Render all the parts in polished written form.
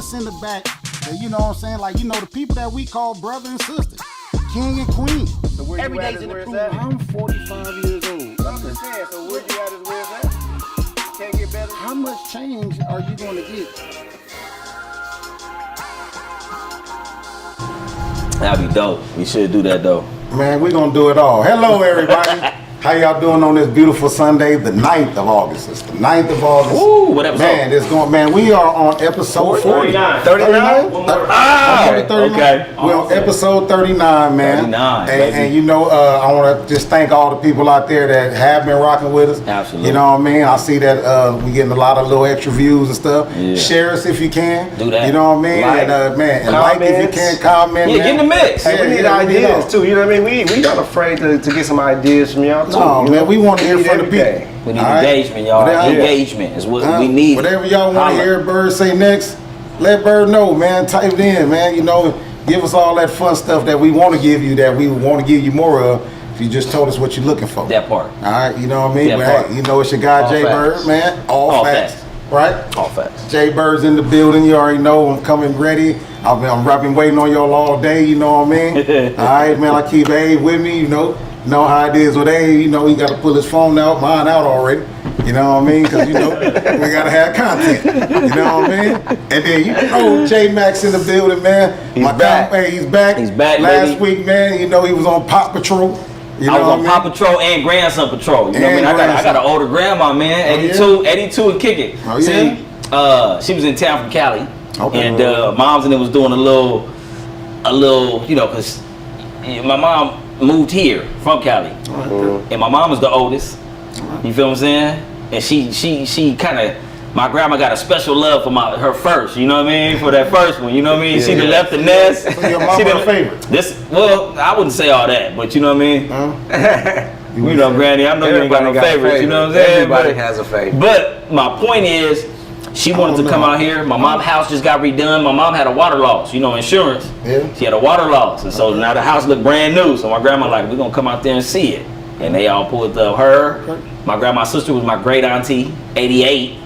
that's in the back, that, you know what I'm saying? Like, you know, the people that we call brother and sister, king and queen. So where Every you at day's is an where it's improvement. at? I'm 45 years old. I'm just saying, so where you at is where it's at? Can't get better? How much change are you going to get? That'd be dope. We should do that though. Man, we're going to do it all. Hello, everybody. How y'all doing on this beautiful Sunday, the 9th of August? It's the 9th of August. Ooh, what episode? Man, we are on episode 40. 39. 39? One more. Okay, 39. Okay. We're on episode 39, man. 39, And you know, I want to just thank all the people out there that have been rocking with us. Absolutely. You know what I mean? I see that we getting a lot of little extra views and stuff. Yeah. Share us if you can. Do that. You know what I mean? Like, and like if you comments. can, comment. Yeah, man. get in the mix. Hey, we need Yeah, we ideas know. too, you know what I mean? We not afraid to get some ideas from y'all too. No, you man, know? we want to hear need from the people. everything. We need All right. engagement, y'all. Whatever- Engagement is what we need. Whatever y'all want to Holla. hear Bird say next, let Bird know, man. Type it in, man. You know, give us all that fun stuff that we want to give you, that we want to give you more of, if you just told us what you're looking for. That part. All right, you know what I mean? That But part. hey, you know it's your guy All Jay facts. Bird, man. All facts. Right? All facts. Jay Bird's in the building. You already know I'm coming ready. I've been waiting on y'all all day. You know what I mean? All right, man. I keep Abe with me. You know how it is with Abe. You know he got to pull his phone out, mine out already. You know what I mean? Because you know we gotta have content. You know what I mean? And then you know JMac's in the building, man. He's back. Hey, he's back. He's back, Last baby. week, man. You know he was on Pop Patrol. You know I was what on I Paw mean? Patrol and Grandson Patrol. You know what I And mean? I got Grandson. an older grandma, man. Oh, 82 and kick it. Oh, See, she was in town from Cali. Okay. And mom's and it was doing a little, you know, because my mom moved here from Cali. And my mom is the oldest. You feel what I'm saying? And she kind of, my grandma got a special love for her first, you know what I mean? For that first one, you know what I mean? She done left the nest. So your mama She done- a favorite? Well, I wouldn't say all that, but you know what I mean? You know, Granny, I know you ain't got no Everybody got a favorites, you know what I'm saying? Everybody But- has a favorite. But my point is, she wanted to don't come know. out here. My mom's house just got redone. My mom had a water loss, you know, insurance. Yeah. She had a water loss. And so now the house looked brand new. So my grandma like, we're going to come out there and see it. And they all pulled up. Her, my grandma's sister was my great auntie, 88,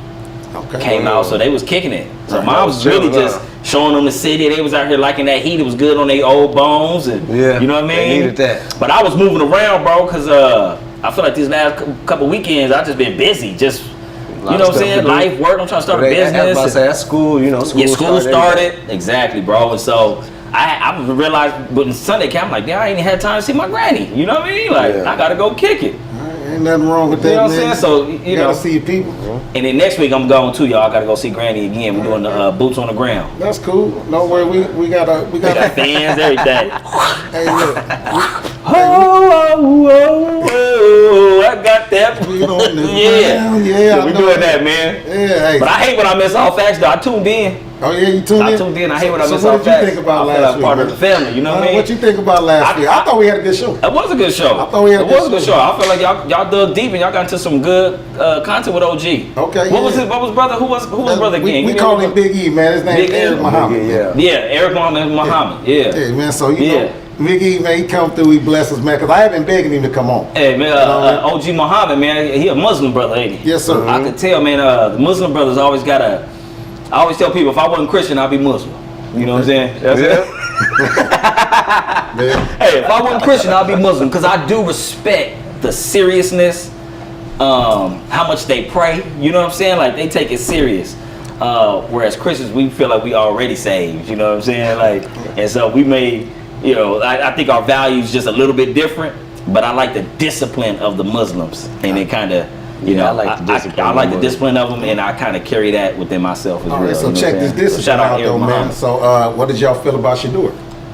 Okay. came out. So they was kicking it. So Right. mom was really just showing them the city. They was out here liking that heat. It was good on their old bones. And Yeah, you know what I mean? they needed that. But I was moving around, bro, because I feel like these last couple weekends, I've just been busy. Just, you know what I'm saying? Life, work. I'm trying to start a I was business. about to say, that's school, you know, School started. Exactly, bro. And so I realized when Sunday came, I'm like, damn, I ain't had time to see my granny. You know what I mean? Like, Yeah. I got to go kick it. All right, ain't nothing wrong with that, You know what I'm man. saying? So, you know. gotta see your people. And then next week, I'm going too, y'all. I got to go see Granny again. We're doing the boots on the ground. That's cool. No worry, we got We got fans, everything. Hey, look. Oh, I got that. We on the Yeah. ground. Yeah, I we know doing that. that, man. Yeah, hey. But I hate when I miss all facts, though. I tuned in. Oh yeah, you tuned in? I tuned in. I hate when I So miss what all did you facts. think about I feel last like part week, of the family, you know what I mean? What you think about last week? I thought we had a good show. It was a good show. I thought we had a It good was a good show. show. I feel like y'all dug deep and y'all got into some good content with OG. Okay, What was yeah. his? What was brother? Who was brother again? We Give me call a- him Big E, man. His name Big is E? Eric Muhammad. Yeah. Yeah, Eric Muhammad. Yeah. Yeah, man. So you Yeah. know, Big E, man, he come through. He bless us, man. Cause I have been begging him to come on. Hey man, OG Muhammad, man, he a Muslim brother, ain't he? Yes, sir. I could tell, man. The Muslim brothers always gotta. I always tell people, if I wasn't Christian, I'd be Muslim. You know what I'm saying? That's it. Man. Hey, if I wasn't Christian, I'd be Muslim because I do respect the seriousness, how much they pray. You know what I'm saying? Like they take it serious. Whereas Christians, we feel like we already saved. You know what I'm saying? Like, and so we may, you know, I think our values just a little bit different. But I like the discipline of the Muslims, and it kind of. You Yeah, know, I like the discipline I like the of it. discipline of them, and I kind of carry that within myself as All well. right, so you know check what this I'm saying? So discipline shout out, Eric though, man. Muhammad. So, what did y'all feel about Shador?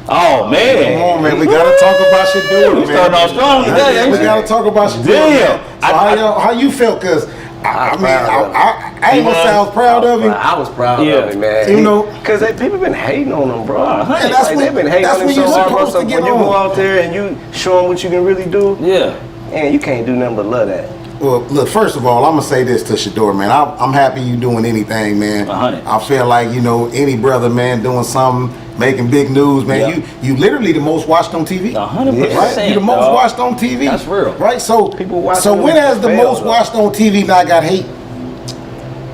Oh man, Come on, man. We gotta talk about Shador, We man. starting off strong today, ain't We we? gotta talk about Shador. Damn. Man. So how you felt? Cause I mean, I ain't gonna say I was proud of him. I was proud Yeah. of him, man. You know- because people been hating on him, bro. that's Like, they've been hating that's on him when so you're hard, bro. supposed So to when get you go on. out there and you show them what you can really do, Yeah. man, you can't do nothing but love that. Well, look, first of all, I'm gonna say this to Shador, man. I'm happy you doing anything, man. 100. I feel like, you know, any brother, man, doing something, making big news, man. Yeah. You literally the most watched on TV. 100%. Right? You the most dog. watched on TV. That's real. Right? So People watching so when them has the fail, most though. watched on TV not got hate?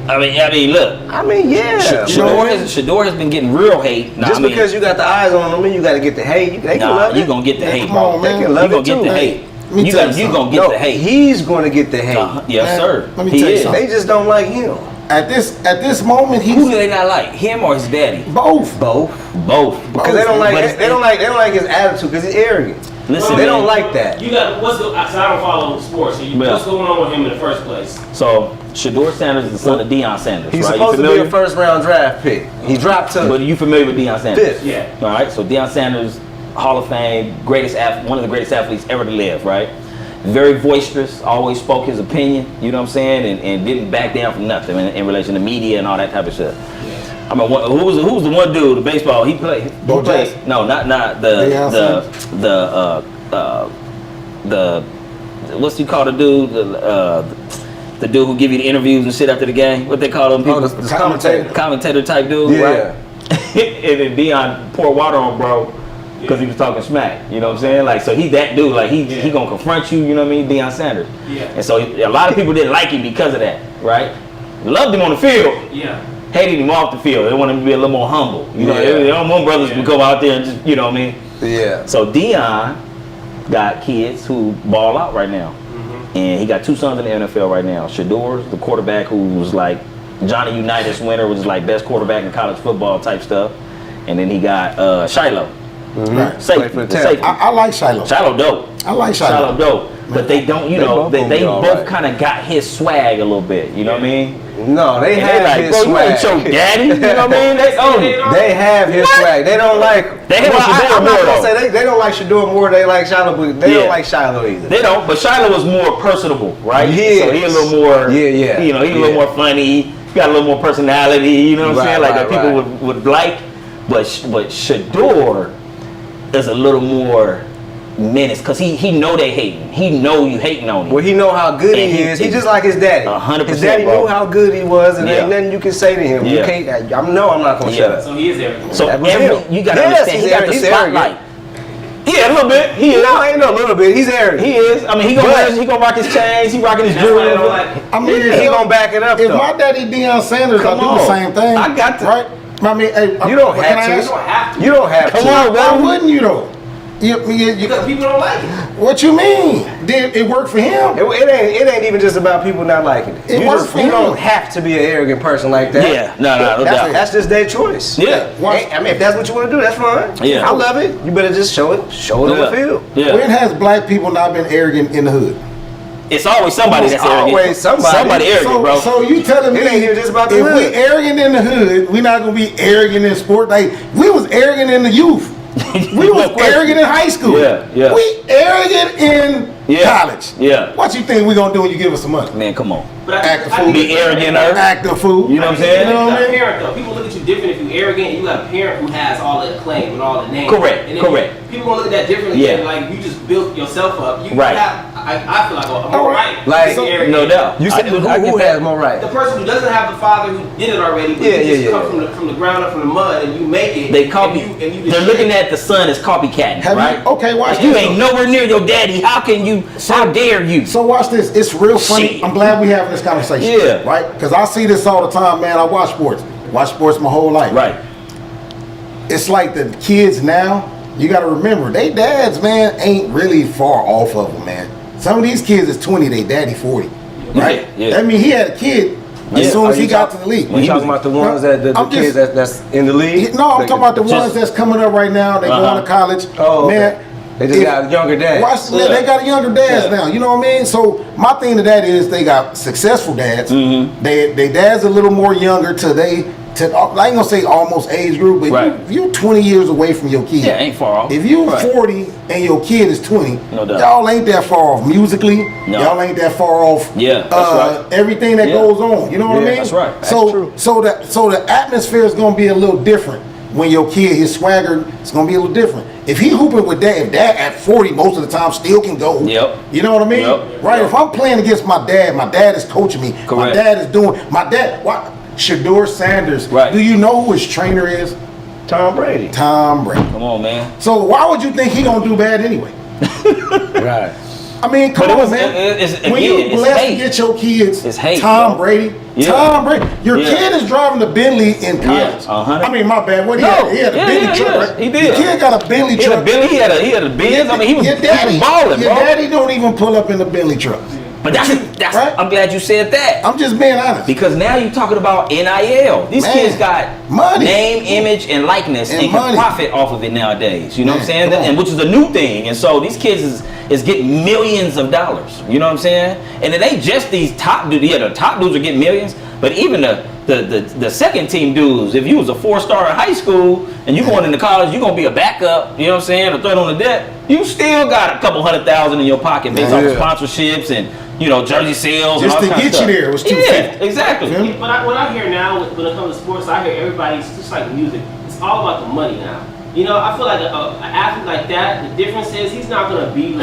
I mean, look. I mean, yeah. Shador has been getting real hate. Now, Just because you got the eyes on them, you got to get the hate. They can love it. You gonna get the hate, come bro. on, man. They can love You it gonna too. get the hate. Me tell you You gonna something. get the hate. He's going to get the hate. Yes, Man, sir. let me He tell you is. something. They just don't like him. At this moment, Who he's do they not like? Him or his daddy? both. Both. Both. Because they don't But like it's- they don't like his attitude because he's arrogant. Listen, They man. don't like that. You got what's the? I don't follow sports. So Yeah. what's going on with him in the first place? So Shador Sanders is the son of Deion Sanders, He's right? supposed you to be familiar? a first round draft pick. He dropped to But are you familiar with Deion Sanders? fifth. Yeah. All right. So Deion Sanders, Hall of Fame, one of the greatest athletes ever to live, right? Very boisterous, always spoke his opinion. You know what I'm saying, and didn't back down from nothing in relation to media and all that type of stuff. I mean, who was the one dude? The baseball he played. Bo Jackson? No, not the what's you call the dude? The dude who give you the interviews and shit after the game. What they call them people? Oh, the commentator. Commentator type dude, Yeah. right? And then Deion poured water on bro because he was talking smack. You know what I'm saying? Like, so he that dude. Like he gonna confront you. You know what I mean? Deion Sanders. Yeah. And so a lot of people didn't like him because of that, right? Loved him on the field. Yeah. Hated him off the field. They wanted him to be a little more humble. You know, Yeah. they don't want brothers to go out there and just, you know what I mean? Yeah. So Deion got kids who ball out right now. And he got two sons in the NFL right now. Shador's the quarterback who was like Johnny Unitas winner, was like best quarterback in college football type stuff. And then he got Shiloh. Right. Safety. Played for the The Tampa. safety. I like Shiloh. Shiloh dope. I like Shiloh Shiloh. dope. But they don't, you They know, both they gonna be all both right. kind of got his swag a little bit. You know what I mean? No, they And have they like, his bro, swag. you ain't your daddy. You know what I mean? They own it. They have his swag. They don't like. They hate Shador I'm not more, gonna though. say they don't like Shador more. They like Shiloh, but they Yeah. don't like Shiloh either. They don't, but Shiloh was more personable, right? He So is. he a little more, Yeah. You know, he a little Yeah. more funny. He got a little more personality. You know what I'm Right, saying? Like right, that people right. would like. But Shador is a little more menace because he know they hating. He know you hating on him. Well, he know how good And he he- is. He just like his daddy. 100%, His daddy bro. knew how good he was, and Yeah. ain't nothing you can say to him. You Yeah. can't. I'm not gonna Yeah. shut up. So he is everything. So That was every, him. you gotta Yes, understand, he got the he's arrogant. spotlight. Yeah, a little bit. He is. No, ain't no little bit. He's arrogant. He is. I mean, he gonna rock his chains. He rocking his That's why jewelry. they don't like him. I mean, He gonna back it up if though. my daddy Deion Sanders, Come I do on. the same thing. I got to. Right? I mean, hey, You don't can have I to. ask- You don't have to. You don't have Come to. on, Why bro. wouldn't you though? You, Because people don't like him. what you mean? Did it work for him? It ain't even just about people not liking it. It works for you him. don't have to be an arrogant person like that. Yeah, no doubt. That's just their choice. Yeah. Watch- I mean, if that's what you want to do, that's fine. Yeah. I love it. You better just show it on the field. Yeah. When has black people not been arrogant in the hood? It's always somebody that's It's arrogant. always somebody. arrogant, bro. So you telling me It ain't even just about the if hood. we arrogant in the hood, we not gonna be arrogant in sport. Like we was arrogant in the youth. We was No question. arrogant in high school. Yeah. We arrogant in college. Yeah. What you think we gonna do when you give us some money? Man, come on. But Act a I fool. think Be arrogant, Act a fool. You know what I'm You saying? You know what I got a mean? parent though. People look at you different if you're arrogant. You got a parent who has all the acclaim and all the names. Correct, And then correct. People gonna look at that differently. Yeah. Than, like you just built yourself up. You Right. have. I feel like I'm All all right. right. Like, to be arrogant. No doubt. You said I get who that. has more right? The person who doesn't have the father who did it already, but Yeah, you just yeah, come yeah. from the ground up from the mud and you make it. They copy. And you just They're looking at the son as copycatting, Have you- right? okay, watch Like, you this, ain't though. nowhere near your daddy. How can you? How dare you? So watch this. It's real funny. Shit. I'm glad we having this conversation. Yeah. Right? Because I see this all the time, man. I watch sports. Watch sports my whole life. Right. It's like the kids now, you got to remember, they dads, man, ain't really far off of them, man. Some of these kids is 20, they daddy 40. Right? Yeah. That mean he had a kid as Yeah. soon as Are he you got to the league. You talking about the ones that the I'm kids just- that's in the league? No, I'm talking about the just- ones that's coming up right now. They Uh-huh. going to college. Oh, okay. Man, They just got younger dads. Watch, Yeah. they got younger dads Yeah. now. You know what I mean? So my thing to that is they got successful dads. Mm-hmm. They dad's a little more younger to I ain't gonna say almost age group, but Right. you're 20 years away from your kid. Yeah, ain't far off. If you Right. 40 and your kid is 20, No doubt. y'all ain't that far off musically. No. Y'all ain't that far off. Yeah, that's right. Everything that Yeah. goes on. You know what I Yeah, mean? that's right. That's So true. so the atmosphere is gonna be a little different when your kid, his swagger, is gonna be a little different. If he hooping with dad, if dad at 40 most of the time still can go. Yep. You know what I mean? Yep. Right. If I'm playing against my dad is coaching me. Correct. My dad is doing what? Shador Sanders. Right. Do you know who his trainer is? Tom Brady. Tom Brady. Come on, man. So why would you think he gonna do bad anyway? Right. I mean, come But it on, was- man. again, when you it's blessed to hate. get your kids, It's hate, Tom bro. Brady, Yeah. Tom Brady, your Yeah. kid is driving a Bentley in college. 100. I mean, my bad. What he No. had? He had a Yeah, Bentley yeah, truck, yeah. right? He did. Your kid got a Bentley He had a truck. Bentley. He had a Benz. I mean, he was balling, your bro. daddy don't even pull up in the Bentley truck. But that's Right? I'm glad you said that. I'm just being honest. Because now you're talking about NIL. These Man, kids got money. name, image, and likeness, And and can money. profit off of it nowadays. You know what I'm Man, saying? come on. And which is a new thing. And so these kids is getting millions of dollars. You know what I'm saying? And it ain't just these top dudes. Yeah, the top dudes are getting millions, but even the second team dudes. If you was a 4-star in high school and you going into college, you're gonna be a backup. You know what I'm saying? A threat on the depth. You still got a couple $100,000 in your pocket based off of sponsorships and jersey sales. Just and to all get kinds of you stuff. there, it was Yeah, $250. exactly. Feel me? What I hear now when it comes to sports, I hear everybody's just like music. It's all about the money now. I feel like an athlete like that, the difference is he's not gonna be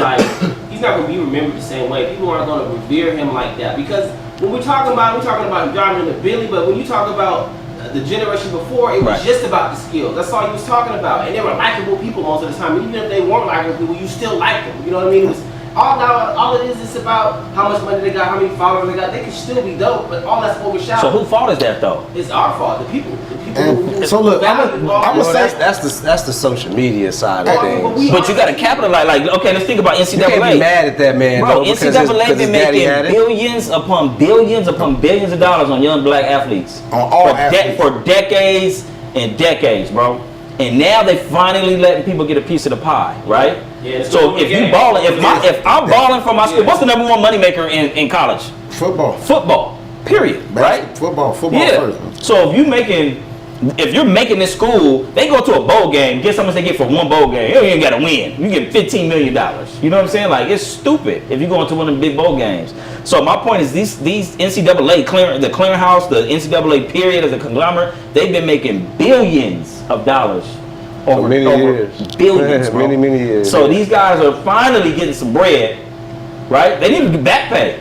remembered the same way. People aren't gonna revere him like that because when we're talking about him driving in the Billy, but when you talk about the generation before, it was Right. just about the skills. That's all he was talking about, and they were likable people most of the time. Even if they weren't likable people, you still liked them. You know what I mean? It was all it is about how much money they got, how many followers they got. They can still be dope, but all that's overshadowed. So whose fault is that though? It's our fault. The people And who so look, value all I'm this. gonna say That's the social media side of Well, things. But you got to capitalize. Like, okay, let's think about You can't be NCAA. mad at that man, Bro, though, because NCAA his been daddy making had it. billions upon billions of dollars on young black athletes On all athletes. for decades and decades, bro. And now they finally letting people get a piece of the pie, right? Yeah, it's So a if you game. balling, if I'm balling for my school, what's the number one moneymaker in college? football, Football. Period. Right? Football Yeah. first. So if you're making this school, they go to a bowl game. Guess how much they get for one bowl game? You ain't got to win. You get $15 million. You know what I'm saying? Like, it's stupid if you go into one of the big bowl games. So my point is these NCAA the clearinghouse, the NCAA period as a conglomerate, they've been making billions of dollars over many years. Billions, bro. Many years. So these guys are finally getting some bread, right? They need to do back pay.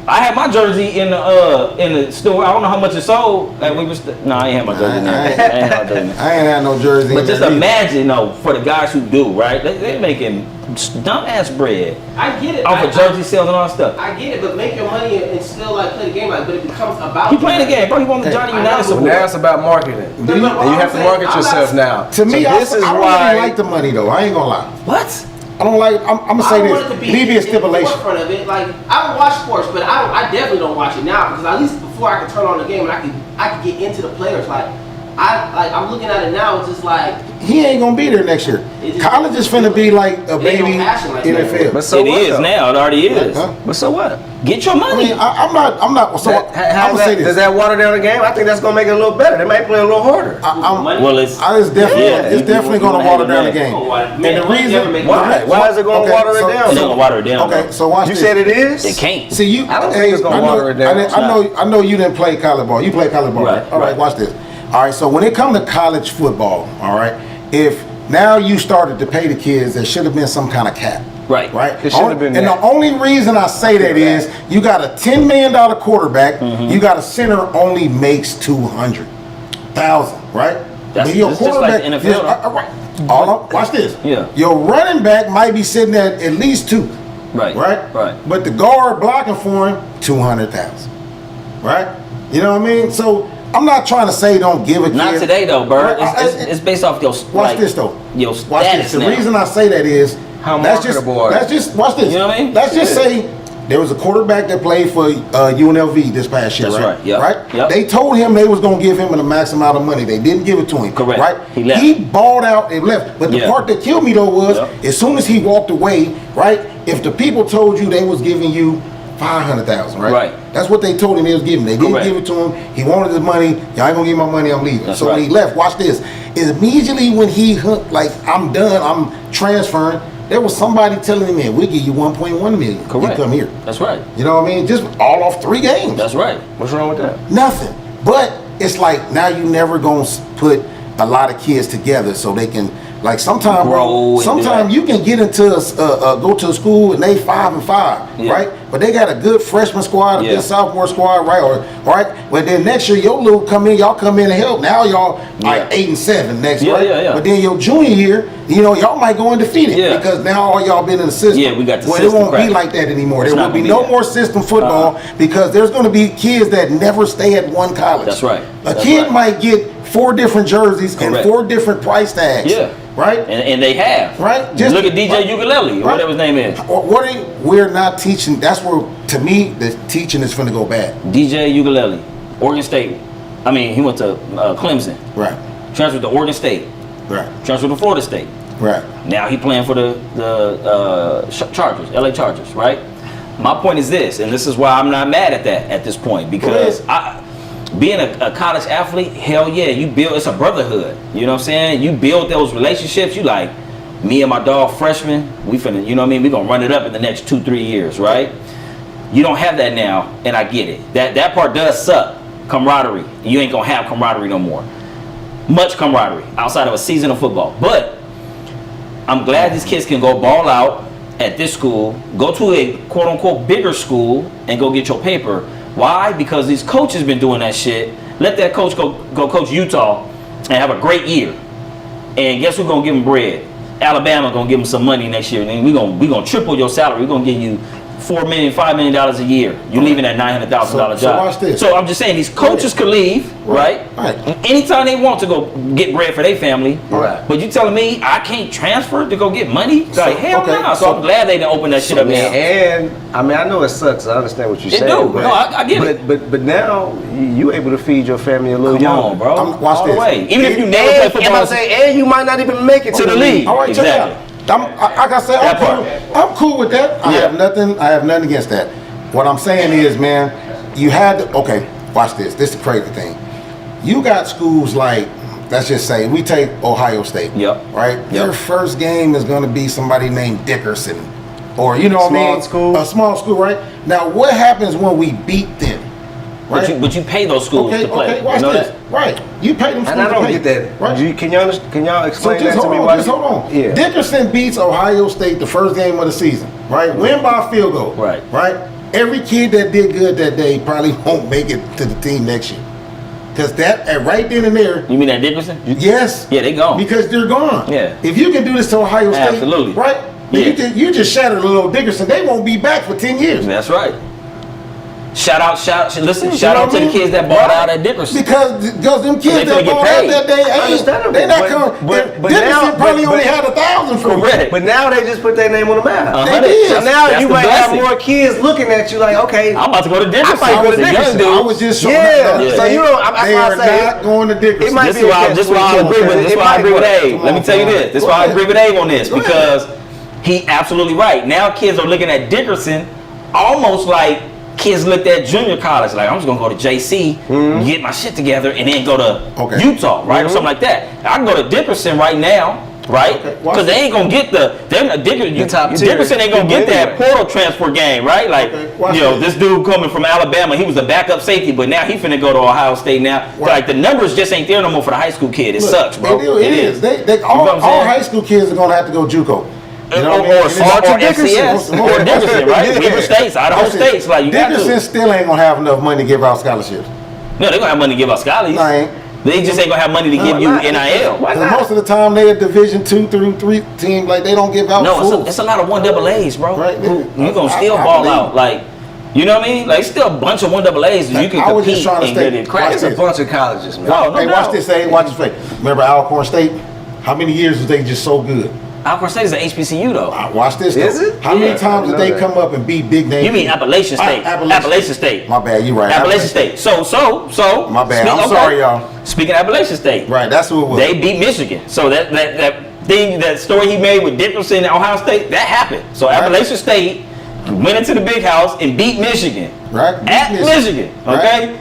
I had my jersey in the store. I don't know how much it sold. And we was no, I ain't had my jersey in there. I ain't had my jersey in there. I ain't had no jersey. But in just there either. imagine, for the guys who do, right? They're making dumbass bread I get it. off of jersey sales and all that stuff. I get it, but make your money and still like play the game. But it becomes about He playing the game, bro. He won the Johnny I know, Unitas but Now award. it's about marketing. And you have to market yourself now. To me, So I this is don't why really like the money though. I ain't gonna lie. What? I don't like. I'm gonna say I want it to this. be Leave me a in the stipulation. forefront of it. Like I don't watch sports, but I definitely don't watch it now because at least before I could turn on the game and I could get into the players. I'm looking at it now. It's just like He ain't gonna be there next year. It is- College is finna be like a They don't baby passion like that. NFL. But so It what, is though? now. It already is. Huh? But so what? Get your I money. mean, I'm not. So I'm gonna say Does this. that water down the game? I think that's gonna make it a little better. They might play a little harder. Well, it's It's definitely, Yeah, it's definitely you gonna water down the hate game. Oh, why- And man, the money never reason make Why? money. Why is it gonna water it down? they're gonna water it down. Okay, so watch You this. said it is? They can't. See you. I don't think it's gonna I know- water it down. I know you didn't play college ball. You played college ball, right? Right, All right, right. watch this. All right, so when it comes to college football, all right, if now you started to pay the kids, there should have been some kind of cap. Right. Right. It should have been And that. the only reason I say that is you got a $10 million quarterback. Mm-hmm. You got a center only makes 200,000, right? That's But your just like the NFL, right. Watch this. Yeah. Your running back might be sitting at least 2. Right. Right. Right. But the guard blocking for him, 200,000. Right. You know what I mean? So I'm not trying to say don't give a kid. Not today though, bro. Right, It's based off your Watch this though. Your Watch status this. The now. reason I say that is How let's just marketable are they? let's just watch this. You know what I mean? Let's just say there was a quarterback that played for UNLV this past year, That's right? right, yep, Right? yep. They told him they was gonna give him the max amount of money. They didn't give it to him. Correct. Right? He left. He balled out and left. But the Yeah. part that killed me though was Yep. as soon as he walked away, right? If the people told you they was giving you 500,000, right? Right. That's what they told him they was giving. They didn't Correct. give it to him. He wanted his money. Y'all ain't gonna give my money. I'm leaving. That's so when right. he left, watch this. Immediately when he hooked, like I'm done, I'm transferring. There was somebody telling him, "Man, we give you 1.1 million. Correct. You come here." That's right. You know what I mean? Just all off 3 games. That's right. What's wrong with that? Nothing. But it's like now you never gonna put a lot of kids together so they can Like sometimes, Grow and sometimes do you can get into go to a school and they 5-5, Yeah. right? But they got a good freshman squad, a Yeah. good sophomore squad, right? Or right. But then next year your little y'all come in and help. Now y'all like 8-7 next year, right? Yeah. But then your junior year, y'all might go undefeated because now all y'all been in the system. Yeah, we got the Well, system it won't cracked. be like that anymore. It's There not will be gonna no be more system football because there's going to be kids that never stay at one college. That's right. A That's kid right. might get 4 different jerseys and Correct. 4 different price tags. Yeah. Right? And they have. Right. Just look at DJ right. Ukulele, or whatever his name is. We're not teaching. That's where, to me, the teaching is going to go bad. DJ Ukulele, Oregon State. I mean, he went to Clemson. Right. Transferred to Oregon State. Right. Transferred to Florida State. Right. Now he playing for the Chargers, LA Chargers, right? My point is this, and this is why I'm not mad at that at this point, because being a college athlete, hell yeah, you build, it's a brotherhood. You know what I'm saying? You build those relationships. You like, me and my dog freshman, we finna, you know what I mean? We gonna run it up in the next 2-3 years, right? You don't have that now, and I get it. That part does suck, camaraderie. You ain't gonna have camaraderie no more. Much camaraderie outside of a season of football. But I'm glad these kids can go ball out at this school, go to a quote unquote bigger school and go get your paper. Why? Because these coaches been doing that shit. Let that coach go coach Utah and have a great year. And guess who's gonna give them bread? Alabama gonna give them some money next year. And we gonna triple your salary. We're gonna give you $4 million, $5 million a year. You're leaving that $900,000 job. So watch this. So I'm just saying these coaches could leave, right? Anytime they want to go get bread for their family. Right. But you telling me I can't transfer to go get money? Like hell no. So I'm glad they didn't open that shit up now. And I mean, I know it sucks. I understand what you're saying. do. But, No, I get it. But now you able to feed your family a little Come younger. on, bro. Watch All this. the way. Even if you never play And football, I'm saying, and you might not even make it to the league. All right, check it Exactly. out. Like I said, That part. I'm cool with that. I have nothing against that. What I'm saying is, man, you had to, okay, watch this. This is the crazy thing. You got schools like, let's just say, we take Ohio State. Yep. Right? Yep. Their first game is going to be somebody named Dickerson. Or, you know what I mean? School. A small school, right? Now, what happens when we beat them? Right? But you pay those schools to play. Okay, watch you know this. that? Right. You pay them schools And I don't to play. get that. Right? Can y'all explain So just that to hold me? on, Why- just hold on. Yeah. Dickerson beats Ohio State the first game of the season, right? Win by a field goal. Right. Right? Every kid that did good that day probably won't make it to the team next year. Because right then and there, You mean that Dickerson? yes. Yeah, they gone. Because they're gone. Yeah. If you can do this to Ohio State, Absolutely. right? Yeah. You just shattered a little Dickerson. They won't be back for 10 years. That's right. Shout out to You the know what I mean? kids that bought Right. out at Dickerson. Because them kids They that finna get bought out paid. that day, Understandable, they not but- coming. but Dickerson now- probably but- only had 1,000 for Correct. But now they just put their name on the map. Uh-huh. They did. So now That's you the might have blessing. more kids looking at you like, okay, I'm about to go to Dickerson. I might go to was a young Dickerson. dude. I was just showing Yeah. that. So you don't- that's they why I are say not going to Dickerson. it might This be is a why catch this why I 22, agree with man. this It why I might agree with work. Abe. Let me tell you this. This is why I agree with Abe on this because he absolutely right. Now kids are looking at Dickerson almost like kids looked at junior college. Like I'm just gonna go to JC, get my shit together, and then go to Utah, right, or something like that. I can go to Dickerson right now. Right? Okay, watch Because they ain't gonna get the top tier Dickerson ain't gonna people get that anyway. portal transfer game, right? Like watch this dude coming from Alabama, he was a backup safety, but now he finna go to Ohio State now. Like the numbers just ain't there no more for the high school kid. It Look, sucks, bro. It is. They You know all what I'm saying? high school kids are gonna have to go JUCO. You know what I mean? Or And it's- FCS, or Dickerson, right? Weaver States, Idaho Watch this. States, like you got Dickerson to. still ain't gonna have enough money to give out scholarships. No, they gonna have money to give out scholarships. No, ain't. They just ain't gonna have money to give you NIL. Why Because not? most of the time they a Division 2 through 3 team, like they don't give out No, full. it's a lot of 1AAs, bro. Right. You gonna still I ball believe out, like you know what I mean? Like still a bunch of 1AAs that you can I was just compete trying to and stay- get it watch cracked. It's a bunch of colleges, man. No, Hey, watch doubt. this, hey, watch this play. Remember Alcorn State? How many years was they just so good? Alcorn State is an HBCU though. Watch this though. Is it? How many Yeah. times did I they know that. come up and beat big names? You mean Appalachian State? Appalachian State. My bad, you right. Appalachian State. So. My bad. I'm sorry, y'all. Speaking of Appalachian State, Right, that's who it was. they beat Michigan. So that story he made with Dickerson and Ohio State, that happened. So Right. Appalachian State went into the big house and beat Michigan. Right. At Michigan. Okay. Right.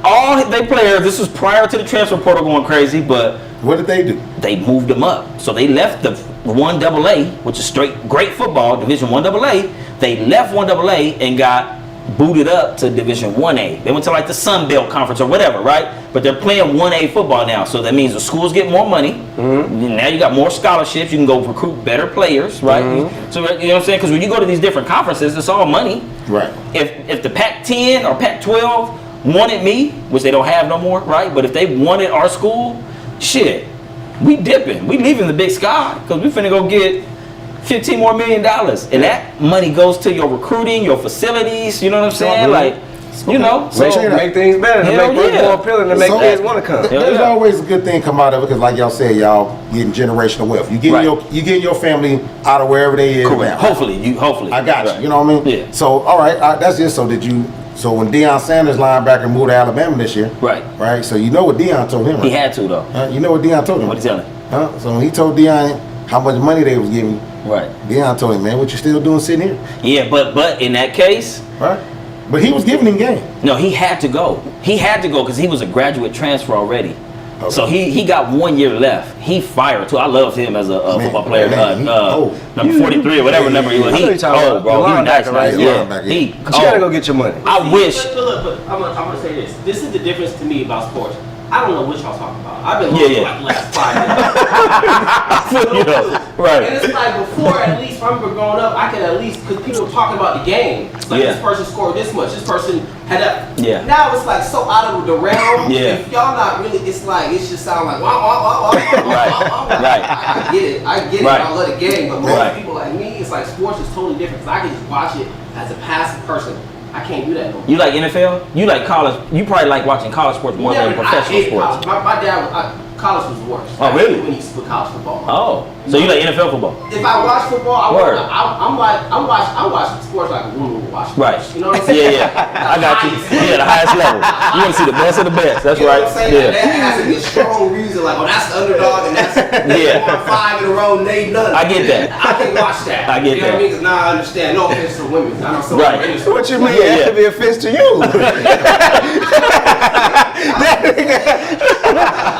All they players. This was prior to the transfer portal going crazy, but What did they do? they moved them up. So they left the 1AA, which is great football, Division 1AA. They left 1AA and got booted up to Division 1A. They went to like the Sun Belt Conference or whatever, right? But they're playing 1A football now, so that means the schools get more money. Now you got more scholarships. You can go recruit better players, right? So you know what I'm saying? Because when you go to these different conferences, it's all money. Right. If the Pac-10 or Pac-12 wanted me, which they don't have no more, right? But if they wanted our school, shit, we dipping. We leaving the Big Sky because we finna go get $15 more million, and that money goes to your recruiting, your facilities. You know what I'm saying? Like, you know, So make things better, to Hell make things yeah. more appealing, to make So- kids want to come. Hell There's yeah. always a good thing come out of it because, like y'all said, y'all getting generational wealth. You getting your family out of wherever they is. Correct. now. Hopefully. I got Right. you. You know what I mean? Yeah. So all right, that's just so did you. So when Deion Sanders linebacker moved to Alabama this year, Right. Right. So you know what Deion told him. Right? He had to though. You know what Deion told him. What he telling? Huh? So when he told Deion how much money they was giving, Right. Deion told him, man, what you still doing sitting here? Yeah, but in that case, Right. But he was giving him game. no, he had to go. He had to go because he was a graduate transfer already. Okay. So he got 1 year left. He fired too. I love him as a football player. man, he old. Number 43 or whatever number he was. I know He you're talking old, about. bro. The He nice, linebacker, right? yeah. Linebacker, He But you gotta go get your money. I wish. But look, I'm gonna say this. This is the difference to me about sports. I don't know what y'all talking about. I've been looking Yeah. for like the last 5 minutes. You know, right. And it's like before, at least, if I remember growing up, I could at least, because people were talking about the game. It's like Yeah. this person scored this much, this person had that. Yeah. Now it's like so out of the realm. Yeah. If y'all not really, it's like, it just sound like, wah, wah, wah, wah, wah, Right. wah, wah. Right. I get it. I get it. Right. I love the game. But most Right. people like me, it's like sports is totally different. Because I can just watch it as a passive person. I can't do that no more. You like NFL? You like college? You probably like watching college sports more than professional I hate sports. college. My dad, college was worse. Oh, really? When he used to put college football. Oh, so you like NFL football? If I watch football, Word. I watch sports like a woman would watch. Right. You know what I'm saying? Yeah. I got you. Yeah, the highest level. You want to see the best of the best. That's You know right. what I'm saying? Yeah. That has to be a strong reason. Like, oh, that's the underdog, and that's Yeah. won 5 in a row, and they none. I get that. I can watch that. I get you know that. what I mean? Because now I understand. No offense to women. I know some Right. women. What you mean? Yeah, It has yeah. to be offense to you.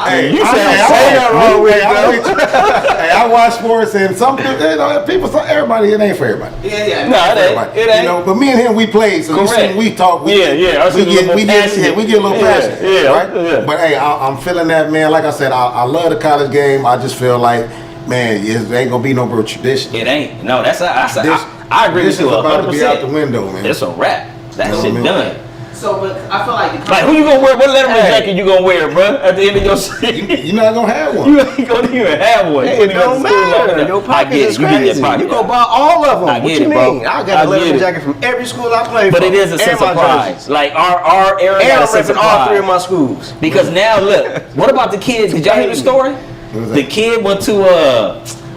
Hey, You I- said hey, say I- that wrong with hey, hey, I watch sports and some people, everybody, it ain't for everybody. Yeah. No, it ain't. Everybody. It ain't. You know, but me and him, we played, so you Correct. see, we talk. We, Yeah. Ours We is a little get, more we get, passionate. we get a little Yeah, passionate, yeah, right? yeah. But hey, I'm feeling that, man. Like I said, I love the college game. I just feel like, man, it ain't gonna be no more tradition. It ain't. No, I agree This with you is about to be out the 100%. window, man. It's a wrap. That You know shit what I mean? done. So, but I feel like the Like, who you gonna wear? What letterman Hey. jacket you gonna wear, bro? At the end of your season, You're not gonna have one. you ain't gonna even have one. Hey, You it ain't even don't have to school long matter. enough. Your I pocket get is it. You get crazy. your pocket. You go buy all of them. I What get you it, bro. mean? I I got a get leather it. jacket from every school I played But for. it is a sense And of my pride. jerseys. Like our era And got a I'm sense of repping all 3 of pride. my schools. Because now look, what about the kids? Did y'all hear the story? What was The that? kid went to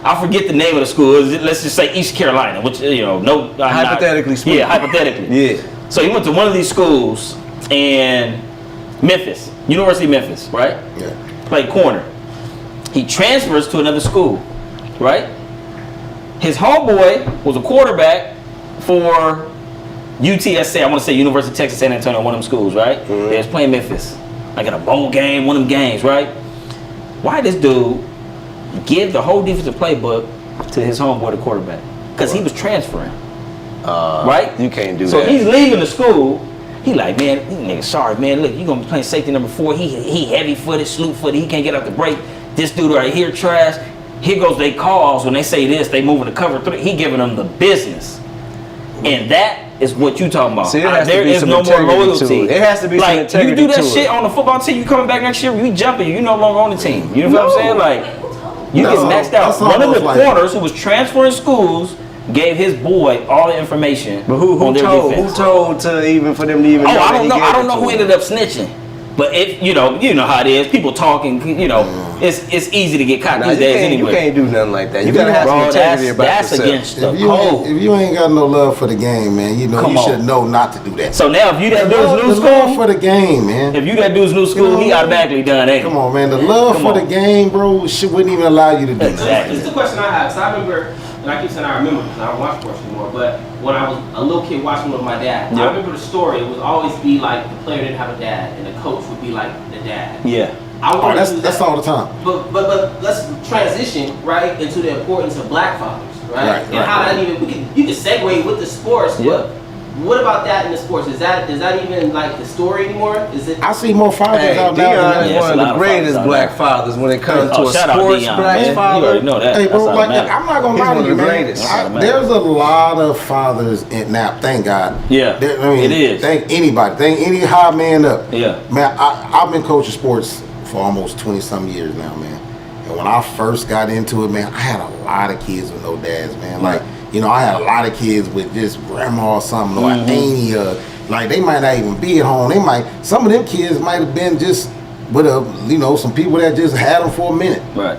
I forget the name of the school. Let's just say East Carolina, which no, I'm Hypothetically not, speaking. Yeah, hypothetically. Yeah. So he went to one of these schools in Memphis, University of Memphis, right? Yeah. Played corner. He transfers to another school, right? His homeboy was a quarterback for UTSA. I want to say University of Texas San Antonio, one of them schools, right? They was playing Memphis, like in a bowl game, one of them games, right? Why this dude give the whole defensive playbook to his homeboy, the quarterback? Because he was transferring, right? You can't do So that. he's leaving the school. He like, man, these niggas sorry, man. Look, you gonna be playing safety number 4. He heavy-footed, slew-footed. He can't get out the break. This dude right here trash. Here goes they calls when they say this. They moving to cover 3. He giving them the business, and that is what you talking about. See, it has to There be is some no more integrity to loyalty. it. It has to be some like, integrity you do that to shit it. on the football team. You coming back next year, we jumping you. You no longer on the team. You know what I'm saying? Like, you That's get maxed out. that's One of the almost like- corners who was transferring schools gave his boy all the information But who on their told? defense. Who told to even for them to even? Oh, know I that don't he know. gave I it don't know to who him? ended up snitching. But if you know how it is. People talking. It's easy to get caught Nah, these you days can't, anyway. you can't do nothing like that. You If gotta you- have some Bro, integrity about that's yourself. against the If you, code. if you ain't got no love for the game, man, you know Come you on. should know not to do that. So now, if you that dude's new The love school, for the game, man. if you that dude's new school, know he what I mean? automatically done, ain't he? Come on, man. The love Come for on. the game, bro, shit wouldn't even allow you to do that. Exactly. This is the question I have. So I remember, and I keep saying I remember because I don't watch sports anymore, but when I was a little kid watching with my dad, Yep. I remember the story. It would always be like the player didn't have a dad, and the coach would be like the dad. Yeah. I Oh, want to that's all the time. But let's transition right into the importance of black fathers, right? Right, And right, how right. that even you can segue with the sports, Yeah. but What about that in the sports? Is that even like the story anymore? Is it? I see more fathers Hey, out Dion now. is Yeah, one it's a of lot the of greatest fathers out black there. fathers when it comes Oh, to a shout out sports Dion, black man. You father. already know that. Hey, That's bro, all like, that matters. I'm not gonna He's lie to one you, of the man. greatest. That's all that There's a lot of fathers in now. Thank God. Yeah, it is. Thank anybody. Thank any high man up. Yeah. Man, I've been coaching sports for almost 20-some years now, man. And when I first got into it, man, I had a lot of kids with no dads, man. Like, you know, I had a lot of kids with just grandma or something, or auntie, like they might not even be at home. Some of them kids might have been just with some people that just had them for a minute. Right.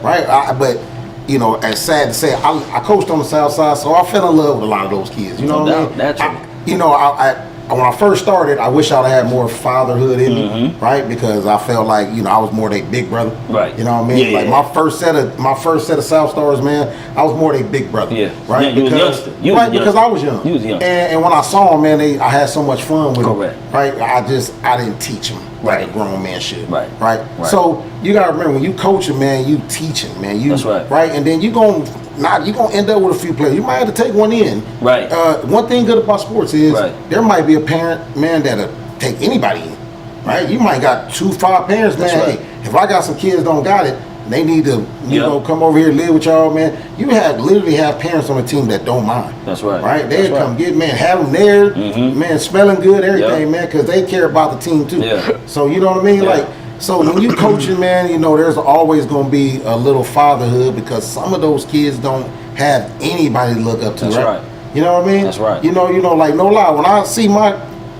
But, you know, as sad to say, I coached on the South Side, so I fell in love with a lot of those kids. You know No what I mean? doubt, naturally. When I first started, I wish I'd had more fatherhood in me, right? Because I felt like, you know, I was more their big brother. Right. You know what I mean? Yeah, like yeah. my first set of South Stars, man, I was more their big brother. Yeah. Right? Yeah, you was youngster. You was because youngster. I was young. You was young. And when I saw them, man, I had so much fun with Correct. them. Right? I didn't teach them like a grown man should. Right. Right? Right. So you gotta remember, when you coaching, man, you teaching, man. That's right. Right? And then you're gonna end up with a few players. You might have to take one in. Right. One thing good about sports is Right. there might be a parent, man, that'll take anybody in. Right? You might got 2-5 parents, man. That's right. Hey, if I got some kids don't got it, they need to, you Yeah. know, come over here and live with y'all, man. You literally have parents on the team that don't mind. That's right. Right? They'll That's come right. get, man, have them there, man, smelling good, everything, Yeah. man, because they care about the team too. Yeah. So you know what I mean? Yeah. Like, so when you coaching, man, you know, there's always gonna be a little fatherhood, because some of those kids don't have anybody to look up to. That's right. You know what I mean? That's right. You know, like, no lie, when I see my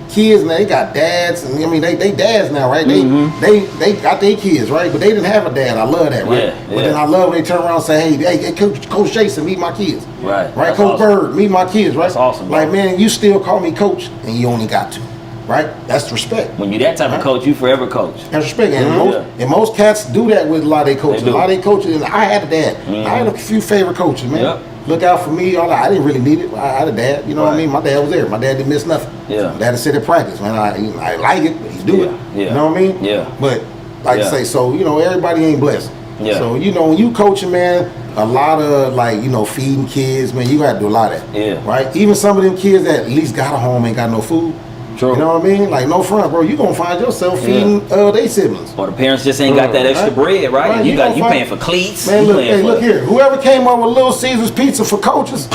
kids and they got dads, and I mean they dads now, right? They got their kids, right? But they didn't have a dad. I love that, right? Yeah, But yeah. then I love when they turn around and say, hey, Coach Jason, meet my kids. Right. Right, That's Coach awesome. Bird, meet my kids, right? That's awesome, Like, bro. man, you still call me coach, and you only got to, right? That's respect. When you that type of coach, you forever coach. That's respect. And, Yeah. most cats do that with a lot of their coaches. They A do. lot of their coaches, and I had a dad. I had a few favorite coaches, man. Yep. Look out for me. All that. I didn't really need it. I had a dad. You know what I Right. mean? My dad was there. My dad didn't miss nothing. Yeah. My dad had sit at practice, man. I like it, but he's do it. Yeah. You know what I mean? Yeah. But like Yeah. I say, so, you know, everybody ain't blessed. Yeah. So, you know, when you coaching, man, a lot of, like, you know, feeding kids, man, you got to do a lot of that. Yeah. Right? Even some of them kids that at least got a home ain't got no food. True. You know what I mean? Like, no front, bro. You gonna find yourself feeding their siblings. Or the parents just ain't got that extra Right. bread, right? Right, You you got gonna you find- paying for cleats. Man, you look, paying hey, for, look here. Whoever came up with Little Caesars pizza for coaches,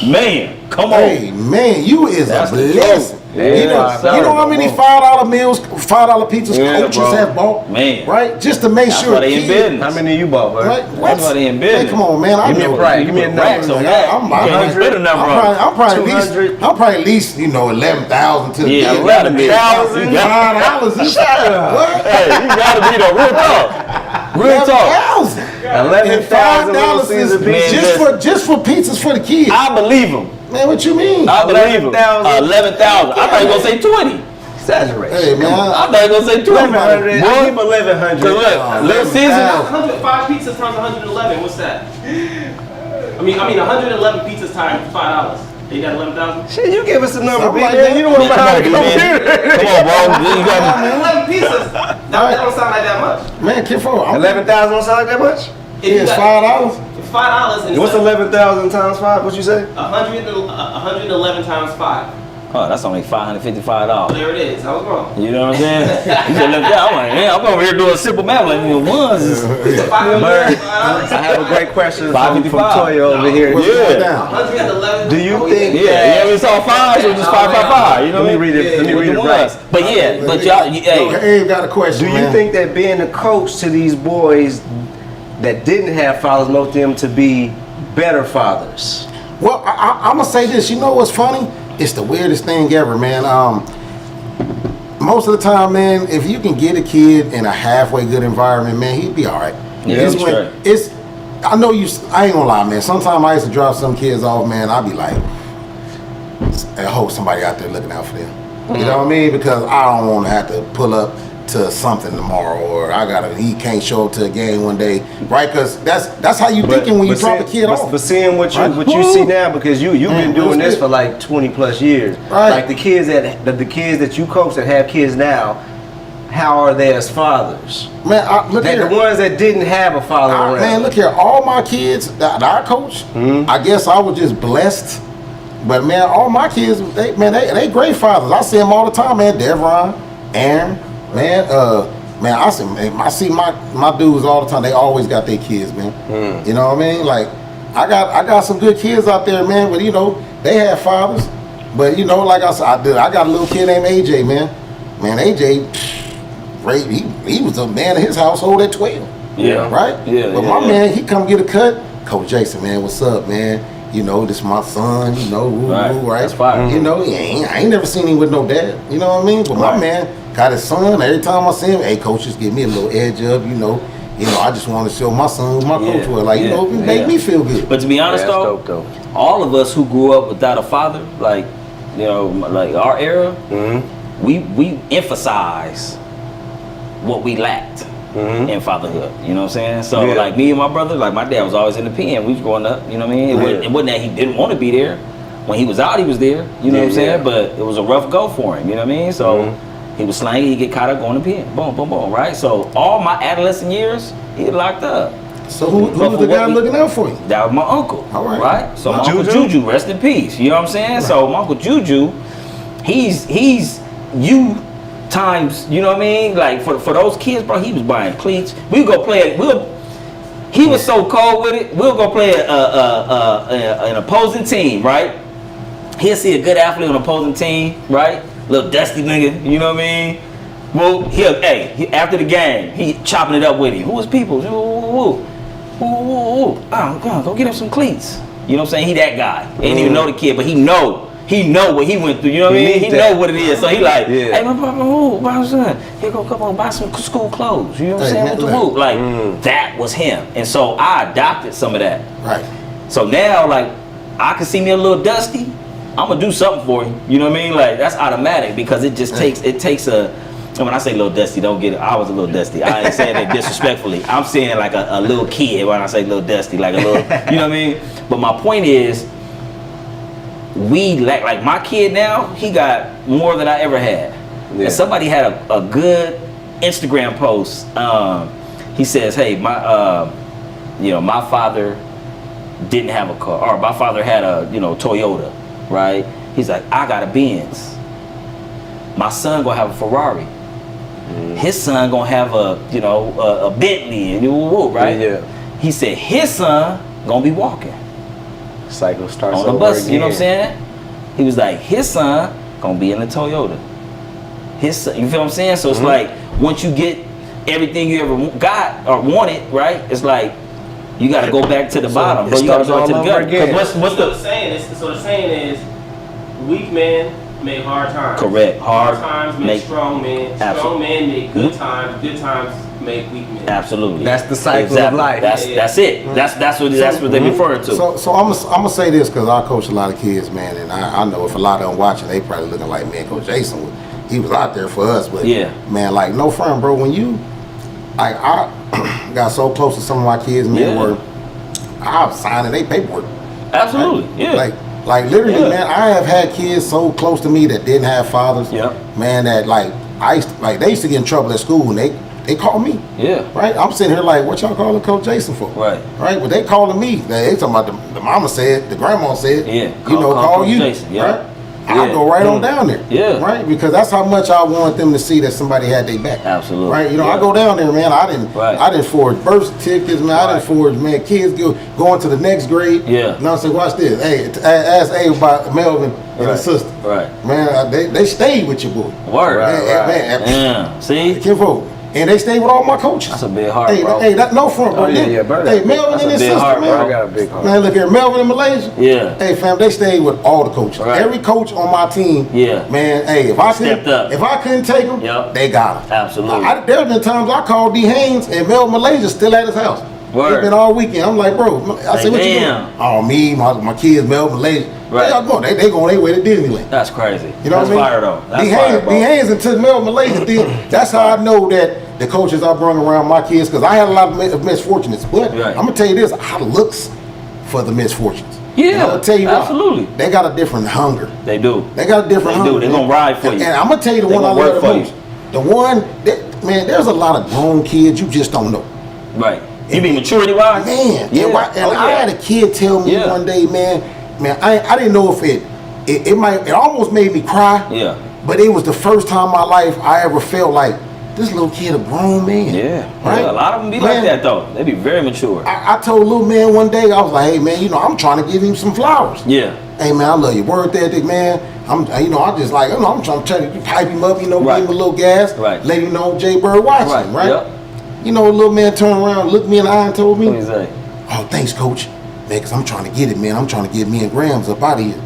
Man, come on. hey, man, you is That's a the blessing. truth. you know, Yeah, you know how many $5 meals, $5 pizzas Yeah, coaches bro. have bought? Man. Right? Just to make That's sure why they in kids- business. How many you bought, bro? Right? That's why they in business. Man, come on, man. I Give me a know. price. Give me a Put racks number. on that. I'm You can't even spit a number on it. I'm probably at 200. least, you know, 11,000 to Yeah, get 11,000. $5 is what? Hey, you gotta be the real talk. Real talk. 11,000. And $11,000 Little $5 Caesar is pizza. just for pizzas for the kids. I believe him. Man, what you mean? I believe him. 11,000. 11,000. I thought you were gonna say 20. Exaggerate. Hey, man. I thought you were gonna say 20. 1100. What? I give 1100. Cause look, Little Caesar. 105 pizzas times 111. What's that? I mean 111 pizzas times $5. You got 11,000. Shit, you give us a number, Something big like man. that. You don't want to Come buy on, the man. computer. Come on, bro. You got 11 pizzas. That don't sound like that much. Man, kid, for 11,000 don't sound like that much? If you it's got- $5. $5 is What's 11,000 times 5? What you say? 111 times 5. Oh, that's only $555. There it is. I was wrong. You know what I'm saying? You should look down. I'm like, man, I'm over here doing simple math. Like, you know, ones is So Bird, $511. I have a great question from 555. Toya over here. What's Yeah. going down? 111. Do you Oh, think- yeah. You ever saw five? So just 555. You know Let me what I mean? read it. Let me With read the it right. ones. But yeah, but y'all, hey, Abe got a question, Do you man. think that being a coach to these boys that didn't have fathers helped them to be better fathers? Well, I'm gonna say this. You know what's funny? It's the weirdest thing ever, man. Most of the time, man, if you can get a kid in a halfway good environment, man, he'd be all right. Yeah, It's that's when- right. It's. I know you. I ain't gonna lie, man. Sometimes I used to drop some kids off, man. I'd be like, I hope somebody out there looking out for them. You know what I mean? Because I don't want to have to pull up to something tomorrow, or he can't show up to a game one day, right? Because that's how you thinking when you drop a kid off. But seeing what Right? you see now, because you've been doing that's this good. for like 20 plus years. Right. Like the kids that you coach that have kids now, how are they as fathers? Man, look That here. the ones that didn't have a father around. Man, look here. All my kids that I coach, I guess I was just blessed But man, all my kids, they great fathers. I see them all the time, man. Devron, Aaron, man, I see my dudes all the time. They always got their kids, man. You know what I mean? Like, I got some good kids out there, man. But you know, they have fathers. But you know, like I said, I got a little kid named AJ, man. Man, AJ, he was a man in his household at 12. Yeah. Right? Yeah. But my man, he come get a cut. Coach Jason, man, what's up, man? You know, this my son, you know, right? That's fire. You know, I ain't never seen him with no dad. You know what I mean? But my man got his son. Every time I see him, hey, coach, just give me a little edge up, you know, I just want to show my son who my coach was. Like, you know, it make me feel good. But to be honest, though, all of us who grew up without a father, like, you know, like our era, we emphasize what we lacked in fatherhood. You know what I'm saying? So, like me and my brother, like my dad was always in the pen. We was growing up. You know what I mean? It wasn't that he didn't want to be there. When he was out, he was there. You know what I'm saying? But it was a rough go for him. You know what I mean? So he was slanging. He get caught up going to the pen. Boom, boom, boom. Right? So all my adolescent years, he locked up. So who was the guy looking out for you? That was my uncle. All right. Right? So my uncle Juju, rest in peace. You know what I'm saying? Right. So my uncle Juju, he's you times, you know what I mean? Like for those kids, bro, he was buying cleats. We go play it. He was so cold with it. We'll go play an opposing team, right? He'll see a good athlete on an opposing team, right? Little dusty nigga, you know what I mean? Well, after the game, he chopping it up with him. Who was people? Go get him some cleats. You know what I'm saying? He that guy. He didn't even know the kid, but he know what he went through. You know what I mean? He know what it is. So he like, hey, my my son, here go, come on, buy some school clothes. You know what I'm saying? With the move. Like, that was him. And so I adopted some of that. Right. So now, like, I can see me a little dusty, I'm gonna do something for you. You know what I mean? Like, that's automatic because it just takes a. And when I say little dusty, don't get it. I was a little dusty. I ain't saying it disrespectfully. I'm saying like a little kid when I say little dusty, like a little, you know what I mean? But my point is, we like my kid now, he got more than I ever had. Yeah. And somebody had a good Instagram post. He says, hey, my father didn't have a car, or my father had a, Toyota, right? He's like, I got a Benz. My son gonna have a Ferrari. His son gonna have a Bentley and right? Yeah. He said his son gonna be walking. Cycle starts on the bus. Again. You know what I'm saying? He was like, his son gonna be in the Toyota. His son, you feel what I'm saying? So it's like once you get everything you ever got or wanted, right? It's like you got to go back to the bottom, bro. You got to go to the gut. What's the saying? So the saying is, weak men make hard times. Correct. Hard times make strong men. Strong men make good times. Good times make weak men. Absolutely. That's the cycle of life. That's it. That's what they refer to. So I'm gonna say this because I coach a lot of kids, man, and I know if a lot of them watching, they probably looking like, man, Coach Jason, he was out there for us, but man, like no front, bro. When you, I got so close to some of my kids, man, where I was signing their paperwork. Absolutely. Right? Like literally, man, I have had kids so close to me that didn't have fathers. Man, that they used to get in trouble at school and they call me. Right? I'm sitting here like, what y'all calling Coach Jason for? Right? Well, they calling me. They talking about the mama said, the grandma said, call you. Jason, right? I'll go right on down there. Right? Because that's how much I want them to see that somebody had their back. Absolutely. Right? I go down there, man. I didn't forge birth certificates, man. I didn't forge, man, kids going to the next grade. Now I say, watch this. Hey, ask A about Melvin and his sister. Right. Man, they stayed with your boy. Word. Man, see? And they stayed with all my coaches. That's a big heart, bro. Hey, that no front, bro. Hey, Melvin and his sister, man. I got a big heart. Man, look here, Melvin in Malaysia. Hey, fam, they stayed with all the coaches. Every coach on my team. Man, hey, if I couldn't take them, they got them. Absolutely. There have been times I called D. Haynes and Melvin Malaysia still at his house. He's been all weekend. I'm like, bro. I said, what you doing? Oh, me, my kids, Melvin Malaysia. Right. They going their way to Disneyland. That's crazy. You know what I mean? Fire though. That's fire, bro. D. Haynes and took Melvin Malaysia did. That's how I know that the coaches I brought around my kids, because I had a lot of misfortunes. But I'm gonna tell you this: I looks for the misfortunes. Yeah, and I'm gonna tell you absolutely. Why. They got a different hunger. They do. They got a different hunger. They're gonna ride for you. And I'm gonna tell you the one I love the most. The one that, man, there's a lot of grown kids you just don't know. Right. You mean maturity wise? Man. I had a kid tell me one day, man, I didn't know if it it almost made me cry. Yeah. But it was the first time in my life I ever felt like this little kid a grown man. Yeah. Right? Yeah, a lot of them be like that though. They be very mature. I told little man one day, I was like, hey man, you know, I'm trying to give him some flowers. Yeah. Hey man, I love your work ethic, man. I'm just like, I'm trying to hype him up, you know, Right. give him a little gas, Right. let him know Jay Bird watching, right? Yep. You know, the little man turned around, looked me in the eye and told me, What do you say? oh, thanks, coach. Man, because I'm trying to get it, man. I'm trying to get me and Grams up out of here.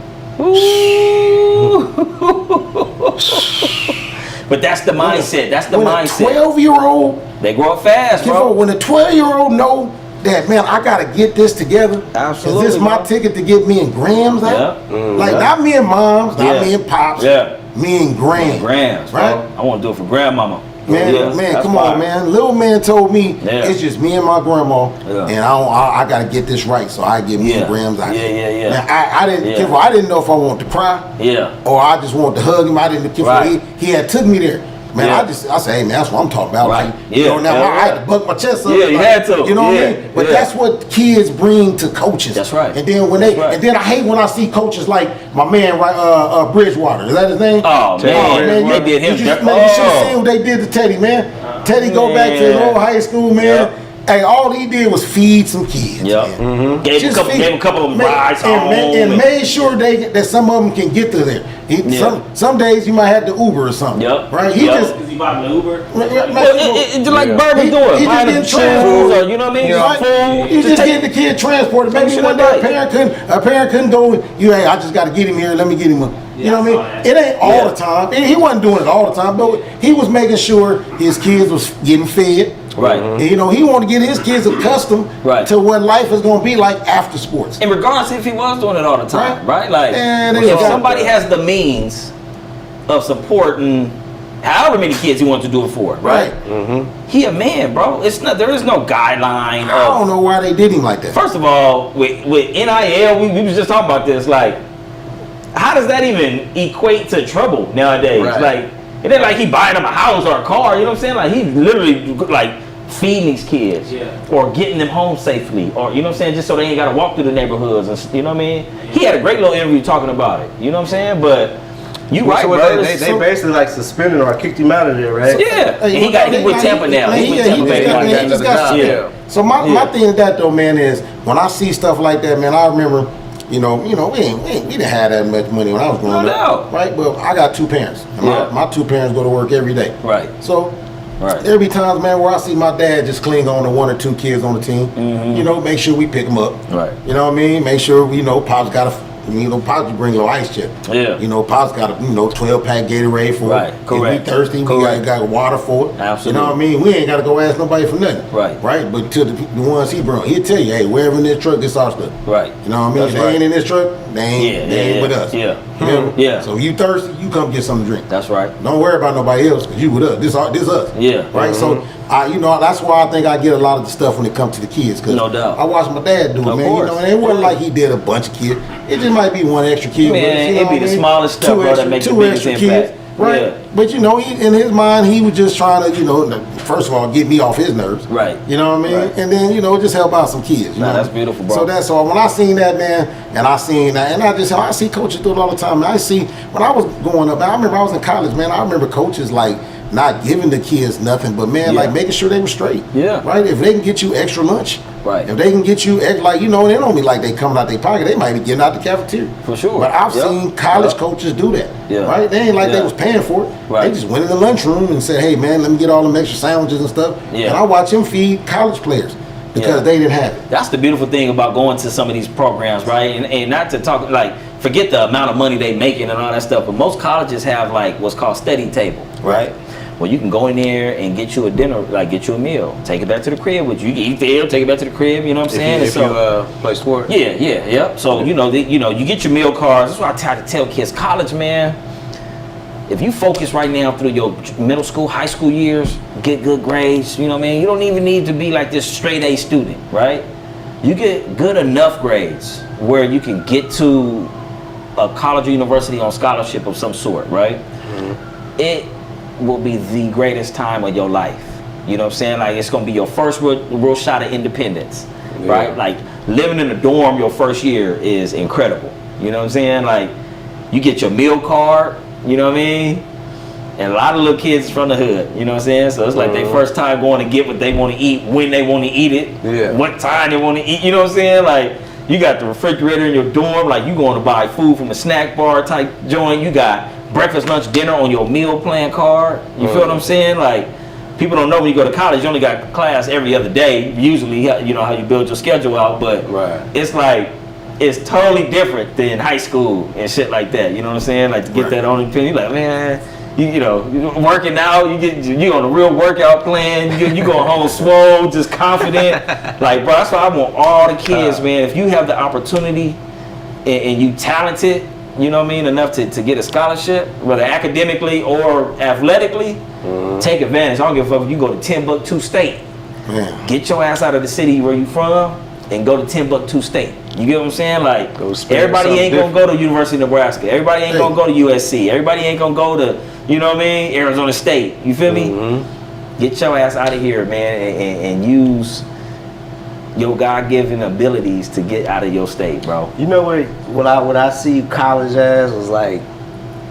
But that's the mindset. That's the when mindset. a 12-year-old, They grow up fast, bro. when a 12-year-old know that, man, I got to get this together. Absolutely, Is this my bro. ticket to get me and Grams out? Yeah. Like, Yeah. not me and Moms, not Yeah. me and Pops. Yeah. Me and Grams. Grams, bro. Right? I want to do it for grandmama. Man, Yeah, man, that's come fire. on, man. Little man told me Yeah. it's just me and my grandma, Yeah. and I got to get this right, so I get me Yeah. and Grams out. Yeah, yeah, yeah. Man, I didn't Yeah. care. I didn't know if I wanted to cry Yeah. or I just wanted to hug him. I didn't care. Right. He had took me there. Man, Yeah. I said, hey man, that's what I'm talking about. Right. Like, you Yeah. know, now Yeah, I had right. to buck my chest up. Yeah, you like, had to. You know what Yeah. I mean? But Yeah. that's what kids bring to coaches. That's right. And then when That's right. and then I hate when I see coaches like my man, right, Bridgewater. Is that his name? Oh, man. They did him You dirty. should have Oh. seen what they did to Teddy, man. Teddy go back to his Man. old high school, man. Yep. Hey, all he did was feed some kids. Yep. Man. Gave Just him a couple of them rides home. and made sure that some of them can get to there. Yeah. Some days you might have to Uber or something. Yep. Right? He Yep. just Because he bought him an Uber. Man, Just like Bird was He doing. just Buying getting them shoes, transported. or, you know what I mean? Right? Food. You just take- getting the kid transported. Take Maybe shit one day like- a parent couldn't go. Hey, I just got to get him here. Let me get him. You know what I mean? Yeah. It ain't all Yeah. the time. He wasn't doing it all the time, but he was making sure his kids was getting fed. Right. And, you know, he wanted to get his kids accustomed Right. to what life is going to be like after sports. And regardless if he was doing it all the time, right? Like, Man, if it's somebody all- has the means of supporting however many kids he wants to do it for, right? He a man, bro. It's not. There is no guideline. I don't know why they did him like that. First of all, with NIL, we was just talking about this. Like, how does that even equate to trouble nowadays? Right. Like, it ain't like he buying them a house or a car. You know what I'm saying? Like, he literally like feeding these kids, Yeah. or getting them home safely, or you know what I'm saying, just so they ain't got to walk through the neighborhoods. And you know what I mean? He had a great little interview talking about it. You know what I'm saying? But you right, So what bro. they So- basically like suspended or kicked him out of there, right? yeah, and he with Tampa now. He with Tampa Bay. he just got Yeah. So my Yeah. thing with that though, man, is when I see stuff like that, man, I remember, we didn't have that much money when I was growing No up, doubt. right? But I got two parents. And Yeah. my two parents go to work every day, Right. So Right. there be times, man, where I see my dad just cling on to one or two kids on the team. You know, make sure we pick them up. Right. You know what I mean? Make sure Pop's got Pop's bring a little ice chip. Yeah. Pop's got a 12-pack Gatorade for Right, it. correct. If we thirsty, Correct. we got water for it. Absolutely. You know what I mean? We ain't got to go ask nobody for nothing. Right. Right? But to the ones he brought, he'll tell you, hey, wherever in this truck, this our stuff. Right. You know what I mean? That's If they right. ain't in this truck, they ain't with us. Yeah. You know? Yeah. So you thirsty, you come get something to drink. That's right. Don't worry about nobody else, because you with us. This us. Yeah. Right? So, that's why I think I get a lot of the stuff when it comes to the kids. Cause No doubt. I watched my dad do it, Of man. course. And it wasn't like he did a bunch of kids. It just might be one extra kid. Man, with us, you know it'd be what I the mean? smallest stuff, bro, that make the two biggest extra impact. Right? Yeah. But in his mind, he was just trying to, first of all, get me off his nerves. Right. You know what I mean? Right. And then, just help out some kids. You Nah, know? that's beautiful, bro. So that's all. When I seen that, man, and I seen that, and I see coaches do it all the time. And I see, when I was growing up, I remember I was in college, man, I remember coaches like not giving the kids nothing, but man, Yeah. like making sure they were straight. Yeah. Right? If they can get you extra lunch. Right. If they can get you, they don't be like they coming out their pocket. They might be getting out the cafeteria. For sure. But I've Yep. seen college Yep. coaches do that. Yeah. Right? They ain't like Yeah. they was paying for it. Right. They just went in the lunchroom and said, hey, man, let me get all them extra sandwiches and stuff. Yeah. And I watch them feed college players because Yeah. they didn't have it. That's the beautiful thing about going to some of these programs, right? And not to talk, like, forget the amount of money they making and all that stuff, but most colleges have like what's called study table, right? Well, you can go in there and get you a dinner, like get you a meal, take it back to the crib with you. You can eat there, take it back to the crib. You know what I'm saying? If And you play sport. Yep. So you get your meal cards. That's why I try to tell kids, college, man. If you focus right now through your middle school, high school years, get good grades. You know what I mean? You don't even need to be like this straight A student, right? You get good enough grades where you can get to a college or university on scholarship of some sort, right? It will be the greatest time of your life. You know what I'm saying? Like, it's gonna be your first real shot of independence, right? Like, living in a dorm your first year is incredible. You know what I'm saying? Like, You get your meal card, you know what I mean? And a lot of little kids from the hood, you know what I'm saying? So it's like their first time going to get what they want to eat, when they want to eat it, what time they want to eat, you know what I'm saying? Like, you got the refrigerator in your dorm, like you going to buy food from a snack bar type joint. You got breakfast, lunch, dinner on your meal plan card. You feel what I'm saying? Like, people don't know when you go to college, you only got class every other day. Usually, you know how you build your schedule out, but it's like, it's totally different than high school and shit like that. You know what I'm saying? Like, to get that on the pin, you like, man, you know, working out, you on a real workout plan, you going home swole, just confident. Like, bro, that's why I want all the kids, man. If you have the opportunity and you talented, you know what I mean, enough to get a scholarship, whether academically or athletically, take advantage. I don't give a fuck if you go to Timbuktu State. Man. Get your ass out of the city where you from and go to Timbuktu State. You get what I'm saying? Like, everybody ain't gonna go to University of Nebraska. Everybody ain't gonna go to USC. Everybody ain't gonna go to, you know what I mean, Arizona State. You feel me? Get your ass out of here, man, and use your God-given abilities to get out of your state, bro. You know what I see college as is like,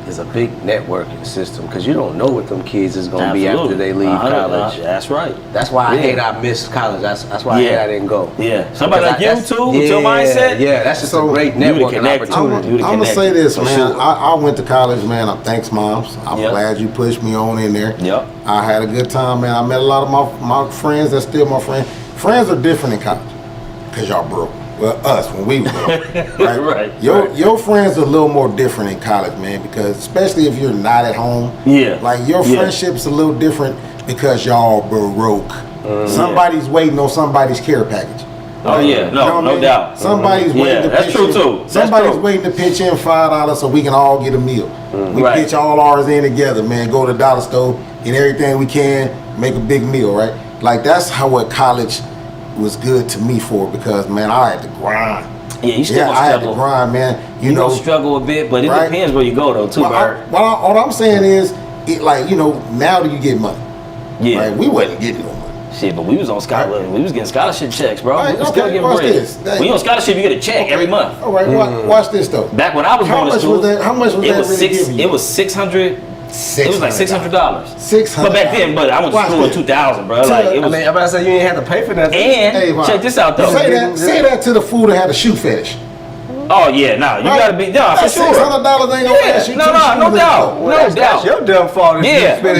it's a big networking system, because you don't know what them kids is gonna be after they leave college. That's right. That's why I hate I missed college. That's why I hate I didn't go. Yeah. Somebody like you too, with your mindset. Yeah, that's just a great networking opportunity. I'm gonna say this, man. I went to college, man. Thanks, moms. I'm glad you pushed me on in there. Yep. I had a good time, man. I met a lot of my friends that's still my friends. Friends are different in college, because y'all broke. Well, us when we were broke, right? Your friends are a little more different in college, man, because especially if you're not at home. Yeah. Like, your friendship's a little different because y'all broke. Somebody's waiting on somebody's care package. Oh yeah, no doubt. Somebody's waiting to pitch in. Somebody's waiting to pitch in $5 so we can all get a meal. We pitch all ours in together, man. Go to the dollar store, get everything we can, make a big meal, right? Like, that's what college was good to me for, because, man, I had to grind. Yeah, you still I had to grind, man. You know, struggle a bit, but it depends where you go though, too, Bert. All I'm saying is, like, you know, now do you get money? Yeah. Right? We wasn't getting no money. Shit, but we was on scholarship. We was getting scholarship checks, bro. Right, we was still getting bread. When you on scholarship, you get a check every month. All right, watch this though. Back when I was going to school, how much was that really giving you? It was $600. It was like $600. $600. But back then, I went to school in 2000, bro. Like, it was, I'm about to say, you ain't have to pay for nothing. And check this out though. Say that to the fool that had a shoe fetish. Oh yeah, no, you gotta be for sure. $600 ain't gonna ask you. No doubt, no doubt. That's your dumb fault. Yeah, but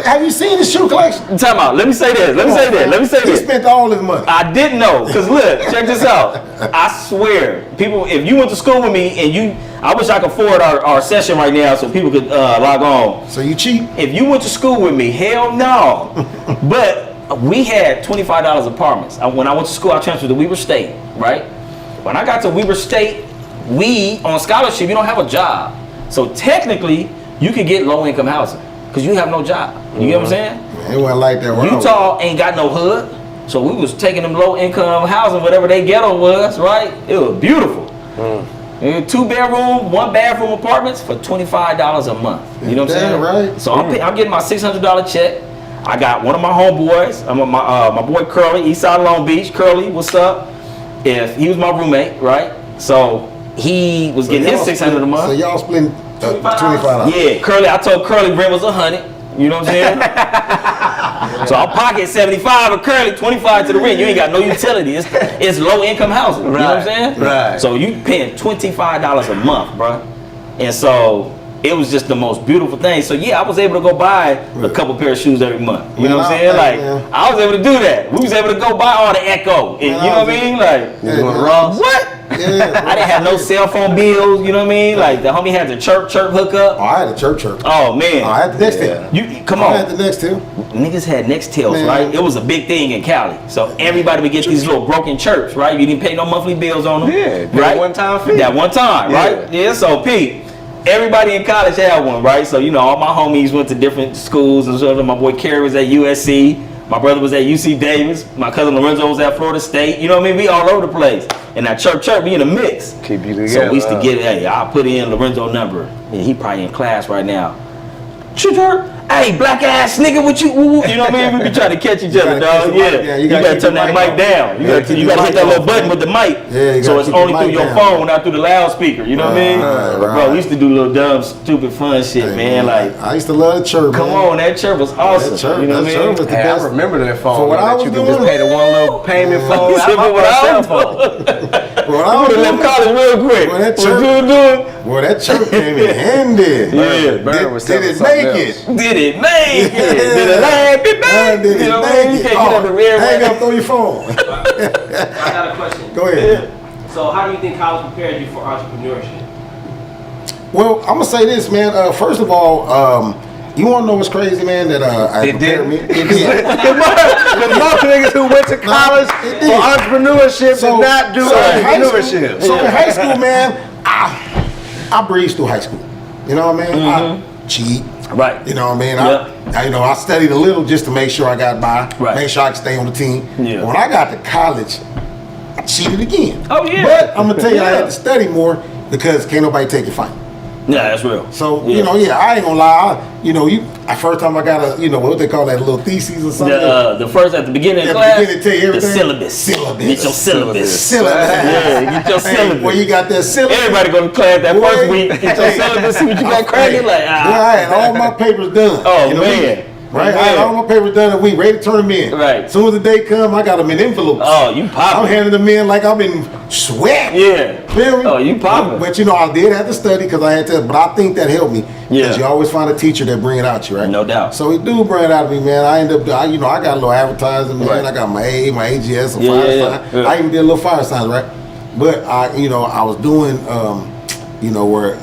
have you seen his shoe collection? Time out. Let me say this. He spent all his money. I didn't know, cause look, check this out. I swear, people, if you went to school with me and I wish I could forward our session right now so people could log on. So you cheat? If you went to school with me, hell no. But we had $25 apartments. When I went to school, I transferred to Weber State, right? When I got to Weber State, we, on scholarship, you don't have a job. So technically, you could get low-income housing because you have no job. You get what I'm saying? Man, it wasn't like that. Utah ain't got no hood. So we was taking them low-income housing, whatever they ghetto was, right? It was beautiful. 2-bedroom, 1-bathroom apartments for $25 a month. You know what I'm saying? Right. So I'm getting my $600 check. I got one of my homeboys. My boy Curly, Eastside Long Beach. Curly, what's up? If he was my roommate, right? So he was getting his $600 a month. So y'all split $25. Yeah, Curly. I told Curly rent was $100. You know what I'm saying? So I'll pocket $75 of Curly, $25 to the rent. You ain't got no utility. It's low income housing. You know what I'm saying? Right. So you paying $25 a month, bro. And so it was just the most beautiful thing. So yeah, I was able to go buy a couple pair of shoes every month. You know what I'm saying? Like, I was able to do that. We was able to go buy all the Echo. And, you know what I mean? Like, what? Yeah, I didn't have no cell phone bills, you know what I mean? Like, the homie had the chirp hookup. Oh, I had a chirp. Oh, man. I had the Nextel. Come on. I had the Nextel. Niggas had Nextels, right? It was a big thing in Cali. So everybody would get these little broken chirps, right? You didn't pay no monthly bills on them. Yeah, right? One time fee. That one time, right? Yeah, so Pete, everybody in college had one, right? So, you know, all my homies went to different schools and so my boy Kerry was at USC. My brother was at UC Davis. My cousin Lorenzo was at Florida State. You know what I mean? We all over the place. And that chirp, we in a mix. Keep you together. So we used to get, hey, I'll put in Lorenzo's number. And he probably in class right now. Chirp, hey, black ass nigga, what you? Woo, woo. You know what I mean? We be trying to catch each other, dog. Yeah, you gotta turn that mic down. You gotta hit that little button with the mic. Yeah, so it's only through your phone, not through the loudspeaker. You know what I mean? Bro, we used to do little dumb, stupid, fun shit, man. Like I used to love the chirp. Come on, that chirp was awesome. You know what I mean? I remember that phone. For what I was you doing, just pay the one little payment phone. I would have left college real quick. Well, that What you doing? Well, that chirp came in handy. Yeah, Did it make it? Did it make it? Did it land it back? Did You know it what I mean? make You it? can't get up and rear Hang up, throw your phone. I got a question. Go ahead. So how do you think college prepared you for entrepreneurship? Well, I'm gonna say this, man. First of all, you wanna know what's crazy, man? That I prepared me. It did. The most niggas who went to college for entrepreneurship did not do entrepreneurship. So in high school, man, I breezed through high school. You know what I mean? I cheat. Right. You know what I mean? I studied a little just to make sure I got by, make sure I could stay on the team. Yeah. When I got to college, I cheated again. Oh, yeah. But I'm gonna tell you, I had to study more because can't nobody take your fight. Yeah, that's real. So, I ain't gonna lie. First time I got what they call that little thesis or something. The first at the beginning of At the class, beginning, tell you the everything. syllabus. Get your syllabus. Yeah, get your syllabus. Well, you got that syllabus. Everybody go to class that first week. Get your syllabus. See what you got cracking. Like, I had all my papers done. Oh, man. Right, I had all my papers done and we ready to turn them in. Right. As soon as the day come, I got them in envelopes. Oh, you poppin'. I'm handing them in like I'm in sweat. Yeah. Feel me? Oh, you poppin'. But I did have to study because I had to. But I think that helped me. Yeah. Because you always find a teacher that bring it out you, right? No doubt. So he do bring it out of me, man. I end up, I got a little advertising, man. Right. I got my AGS, and Yeah. I even did a little fire signs, right? But I was doing, where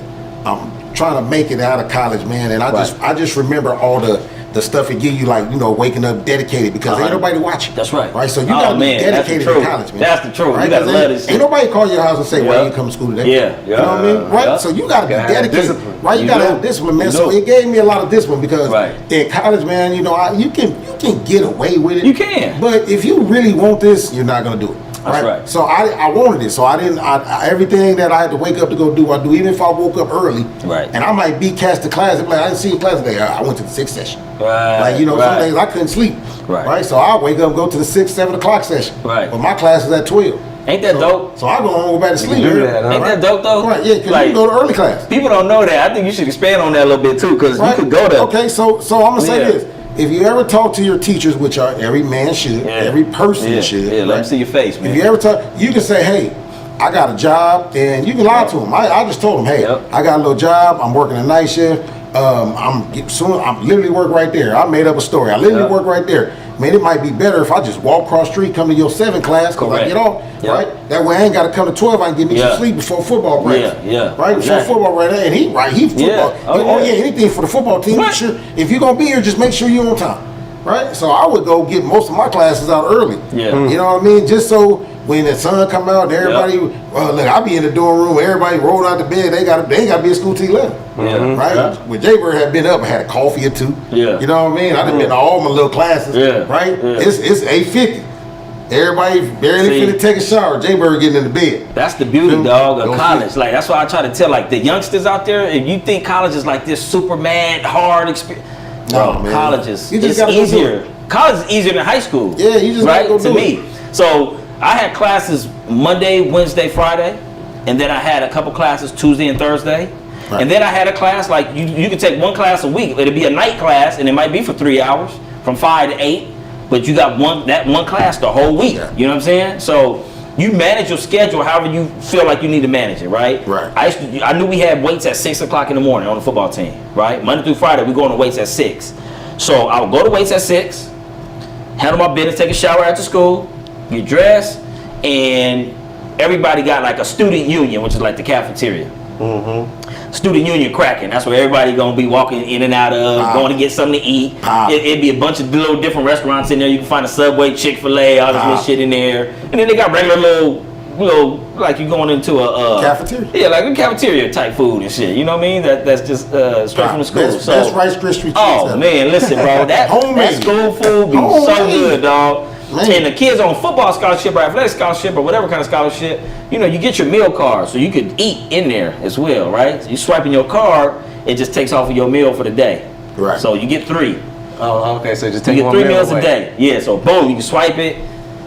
I'm trying to make it out of college, man. And I just remember all the stuff it give you, like, waking up dedicated because ain't nobody watching. That's right. Right? So you got to be dedicated in college, man. That's the truth. Right? You got to love this shit. Ain't nobody call your house and say, why you come to school today? Yeah. You know what I mean? Right? Yeah. So you got to be dedicated. Right? You got to have discipline, man. You So do. it gave me a lot of discipline because in college, man, you can get away with it. You can. But if you really want this, you're not going to do it. That's right. So I wanted it. So I didn't. Everything that I had to wake up to go do, I do. Even if I woke up early, right. And I might be cast to class. I'm like, I didn't see a class today. I went to the 6th session. Right. Like some days I couldn't sleep. Right. So I wake up, and go to the 6, 7 o'clock session. Right. But my class is at 12. Ain't that dope? So I go home, go back to sleep. Ain't that dope though? Right. Yeah. Because you go to early class. People don't know that. I think you should expand on that a little bit too, because you could go there. Okay. So I'm gonna say this. If you ever talk to your teachers, which are every man should, every person should. Yeah, let them see your face, man. If you ever talk, you can say, hey, I got a job, and you can lie to them. I just told them, hey, I got a little job. I'm working a night shift. I'm literally work right there. I made up a story. I literally work right there. Man, it might be better if I just walk across the street, come to your 7 class, because I get off, right? That way I ain't got to come to 12. I can get me some sleep before football breaks. Right? Before football right there. And he football. Anything for the football team. Sure. If you're going to be here, just make sure you're on time. Right? So I would go get most of my classes out early. Yeah. You know what I mean? Just so when the sun come out, everybody, look, I be in the dorm room, everybody rolled out the bed, they ain't got to be at school till 11. Right? When J-Bird had been up, I had a coffee or two. Yeah. You know what I mean? I done been to all my little classes. Yeah. Right? Yeah. It's 8:50. Everybody barely finna take a shower. J-Bird getting in the bed. That's the beauty, dog, of college. Like, that's why I try to tell, like, the youngsters out there, if you think college is like this super mad, hard experience, bro, college is easier. College is easier than high school. Yeah, you just gotta go do it. So I had classes Monday, Wednesday, Friday, and then I had a couple classes Tuesday and Thursday. Right. And then I had a class, like you can take one class a week. It'll be a night class, and it might be for 3 hours, from 5 to 8. But you got one class the whole week. Yeah. You know what I'm saying? So you manage your schedule however you feel like you need to manage it, right? Right. I knew we had weights at 6 o'clock in the morning on the football team, right? Monday through Friday, we go on the weights at 6. So I would go to weights at 6, handle my business, take a shower after school, get dressed, and everybody got like a student union, which is like the cafeteria. Student union cracking. That's where everybody gonna be walking in and out of, going to get something to eat. It'd be a bunch of little different restaurants in there. You can find a Subway, Chick-fil-A, all this little shit in there. And then they got regular little like you going into a cafeteria. Yeah, like a cafeteria type food and shit. You know what I mean? That's just straight from the school. That's Rice Krispies. Oh man, listen, bro, that school food be so good, dog. Man. And the kids on football scholarship or athletic scholarship or whatever kind of scholarship, you know, you get your meal card so you could eat in there as well, right? So you swiping your card, it just takes off of your meal for the day. Right. So you get 3. Oh, okay. So just You take get one 3 meal meals away. a day. Yeah, so boom, you can swipe it.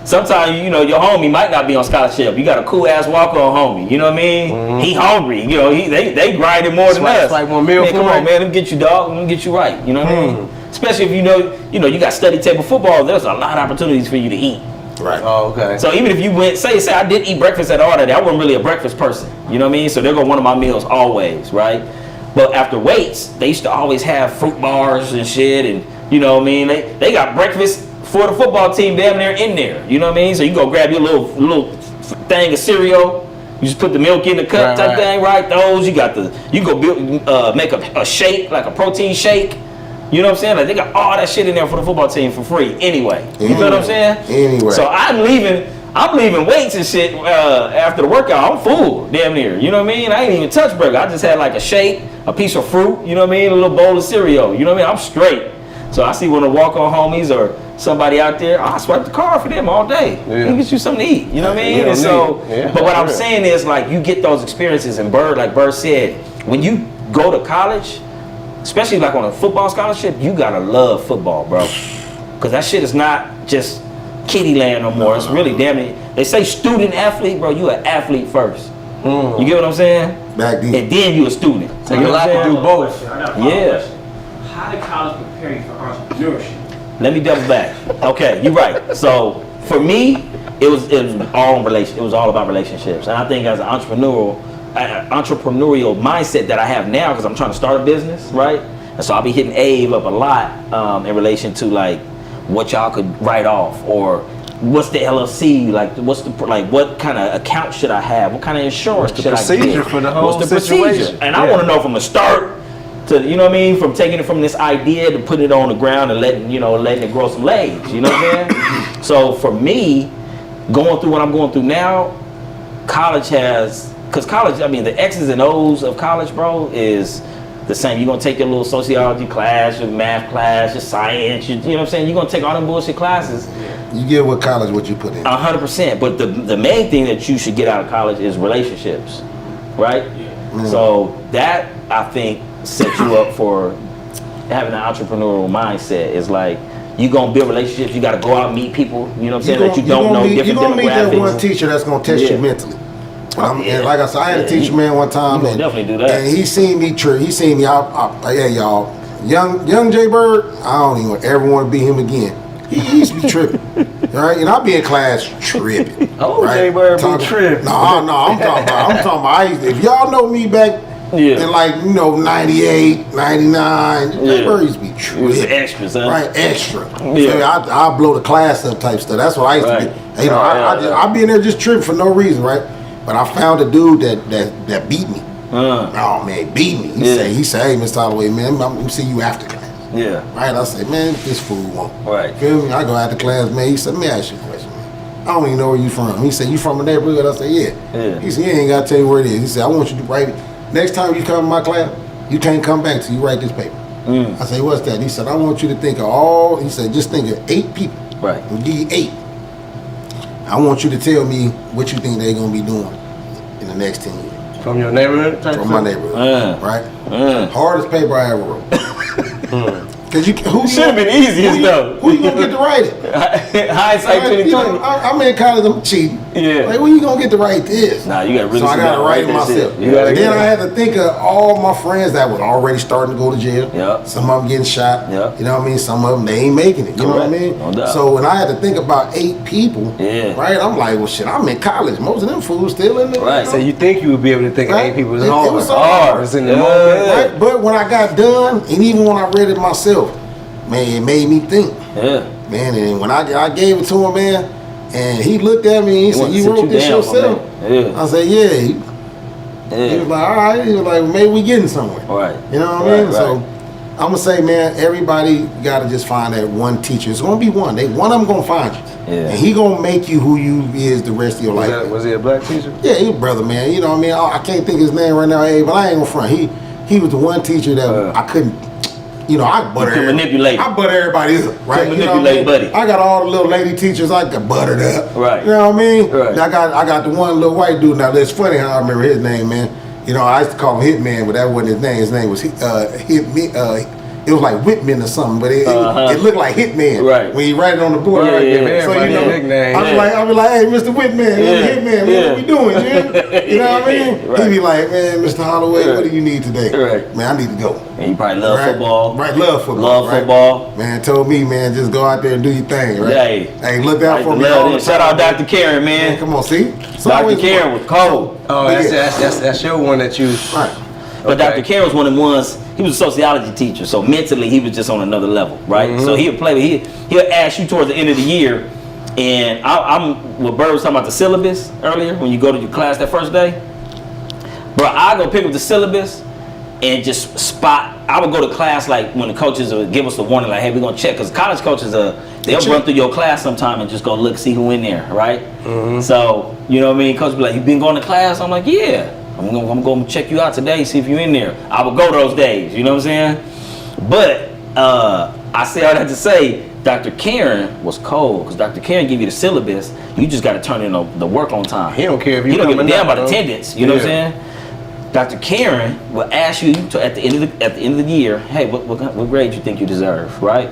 Sometimes, you know, your homie might not be on scholarship. You got a cool ass walk-on homie. You know what I mean? He hungry. You know, they grinding more than us. Swipe one meal Man, for come him. on, man. Let me get you, dog. Let me get you right. You know what I mean? Especially if you know, you got study table football. There's a lot of opportunities for you to eat. Right. Oh, okay. So even if you went, say I did eat breakfast at all that, I wasn't really a breakfast person. You know what I mean? So they're going one of my meals always, right? But after weights, they used to always have fruit bars and shit, and you know what I mean? They got breakfast for the football team damn near in there. You know what I mean? So you go grab your little thing of cereal. You just put the milk in the cup type thing, right? Those you can go build, make a shake, like a protein shake. You know what I'm saying? Like they got all that shit in there for the football team for free. Anyway, you know what I'm saying? Anyway. So I'm leaving weights and shit after the workout. I'm full, damn near. You know what I mean? I ain't even touch burger. I just had like a shake, a piece of fruit. You know what I mean? A little bowl of cereal. You know what I mean? I'm straight. So I see one of the walk-on homies or somebody out there, I swipe the card for them all day. Yeah. Get you something to eat. You know what I mean? Yeah, And so, yeah, but what I'm real. saying is like you get those experiences, and like Bird said, when you go to college, especially like on a football scholarship, you gotta love football, bro. Cause that shit is not just kiddie land no more. It's really damn near. They say student athlete, bro. You an athlete first. You get what I'm saying? Back then. And then you a student. Take You a know lot what I'm to saying? do both. I got a follow-up Yeah. question. How did college prepare you for entrepreneurship? Let me double back. Okay, you're right. So for me, it was all about relationships, and I think as an entrepreneurial mindset that I have now, because I'm trying to start a business, right? And so I'll be hitting Abe up a lot in relation to like what y'all could write off, or what's the LLC, like what kind of account should I have, what kind of insurance the should I procedure get? for the whole What's the situation? procedure? And I Yeah. want to know from the start to, you know what I mean, from taking it from this idea to putting it on the ground and letting it grow some legs. You know what I'm saying? So for me, going through what I'm going through now, because college, I mean, the X's and O's of college, bro, is the same. You're going to take your little sociology class, your math class, your science, you know what I'm saying? You're going to take all them bullshit classes. You get with college what you put in. 100%. But the main thing that you should get out of college is relationships, right? So that, I think, sets you up for having an entrepreneurial mindset. Is like, you're going to build relationships. You got to go out and meet people, you know what I'm saying, that you don't know, different You're going to meet that one demographics. teacher that's going to test Yeah. you mentally. And Yeah. like I said, I had a teacher, man, one time. You gonna And, definitely do that. And he seen me trip. He seen me hey, y'all. Young Jay Bird, I don't even ever want to be him again. He used to be tripping. Right? And I'll be in class tripping. Oh, right? Jay Bird be tripping. No, I'm talking about, if y'all know me back Yeah. in like, 98, 99, Jay Bird used to be It was tripping. extras, huh? Right, extra. Yeah. I'll blow the class up type stuff. That's what I used to Right. be. You know, I'll be in there just tripping for no reason, right? But I found a dude that beat me. Oh man, beat me. He said, hey, Mr. Holloway, man, I'm gonna see you after class. Yeah. Right? I said, man, this fool won't. Right. Feel me? I go after class, man. He said, let me ask you a question, man. I don't even know where you from. He said, you from a neighborhood? I said, yeah. He said, you ain't gotta tell you where it is. He said, I want you to write it. Next time you come to my class, you can't come back till you write this paper. I said, what's that? He said, I want you to think of just think of 8 people. Right. I'll give you 8. I want you to tell me what you think they're gonna be doing in the next 10 years. From your neighborhood? Type From my stuff? neighborhood, right? Hardest paper I ever wrote. Cause who Should've been easiest, though. Who you gonna get to write it? Hindsight Like, 2020. I'm in college. I'm cheating. Yeah. Like, when you gonna get to write this? Nah, you gotta really So I sit gotta down and write it that myself. shit. You gotta And get then it. I had to think of all my friends that was already starting to go to jail. Yep. Some of them getting shot. Yep. You know what I mean? Some of them they ain't making it. You know what I Correct. mean? No doubt. So when I had to think about 8 people, Yeah. right? I'm like, well, shit. I'm in college. Most of them fools still in there. Right. So you think you would be able to think of Right. 8 people? It's It hard. was so hard. It's in the Yeah. moment. Right? But when I got done, and even when I read it myself, man, it made me think. Yeah. Man, and when I gave it to him, man, and he looked at me and he said, wanted to you sit wrote you this down for a yourself? minute. Yeah. I said, yeah. He Yeah. was like, all right. He was like, maybe we getting somewhere. Right. You know what I Right, mean? So right. I'm going to say, man, everybody got to just find that one teacher. It's going to be one. One of them going to find you. Yeah. And he going to make you who you is the rest of your life. Was he a black teacher? Yeah, he a brother, man. You know what I mean? I can't think his name right now, but I ain't gonna front. He was the one teacher that I couldn't, I butter. You could manipulate. I butter everybody up, right? Could You know what I manipulate, mean? buddy. I got all the little lady teachers I got buttered up. Right. You know what I mean? Right. And I got the one little white dude. Now it's funny how I remember his name, man. I used to call him Hitman, but that wasn't his name. His name was it was like Whitman or something, but it looked like Hitman. Right. When you write it on the board. Yeah, yeah. So you know, nickname. I be like, hey, Mr. Whitman, Hitman, man, what we doing, man? You know what I mean? Right. He be like, man, Mr. Holloway, what do you need today? Right. Man, I need to go. And you probably love Right. football. Right, love football. Love right? football. Man, told me, man, just go out there and do your thing, right? Hey. Hey, look out for me. Love all it. the Shout time, out Dr. Karen, Man, man. come on, see? So Dr. always Karen was cold. Oh, that's your one that you. Right. But Okay. Dr. Karen was one of the ones, he was a sociology teacher, so mentally he was just on another level, right? So he'll ask you towards the end of the year, and I'm what Bird was talking about the syllabus earlier, when you go to your class that first day. Bro, I go pick up the syllabus and just spot. I would go to class like when the coaches would give us the warning, like, hey, we're gonna check, because college coaches they'll run through your class sometime and just go look, see who in there, right? So, you know what I mean? Coach be like, you been going to class? I'm like, yeah. I'm gonna check you out today, see if you're in there. I would go those days, you know what I'm saying? But I say all that to say, Dr. Karen was cold, because Dr. Karen give you the syllabus. You just got to turn in the work on time. He don't care if you He don't give a coming damn out, about though. attendance. You know what I'm saying? Dr. Karen will ask you at the end of the year, hey, what grade you think you deserve, right?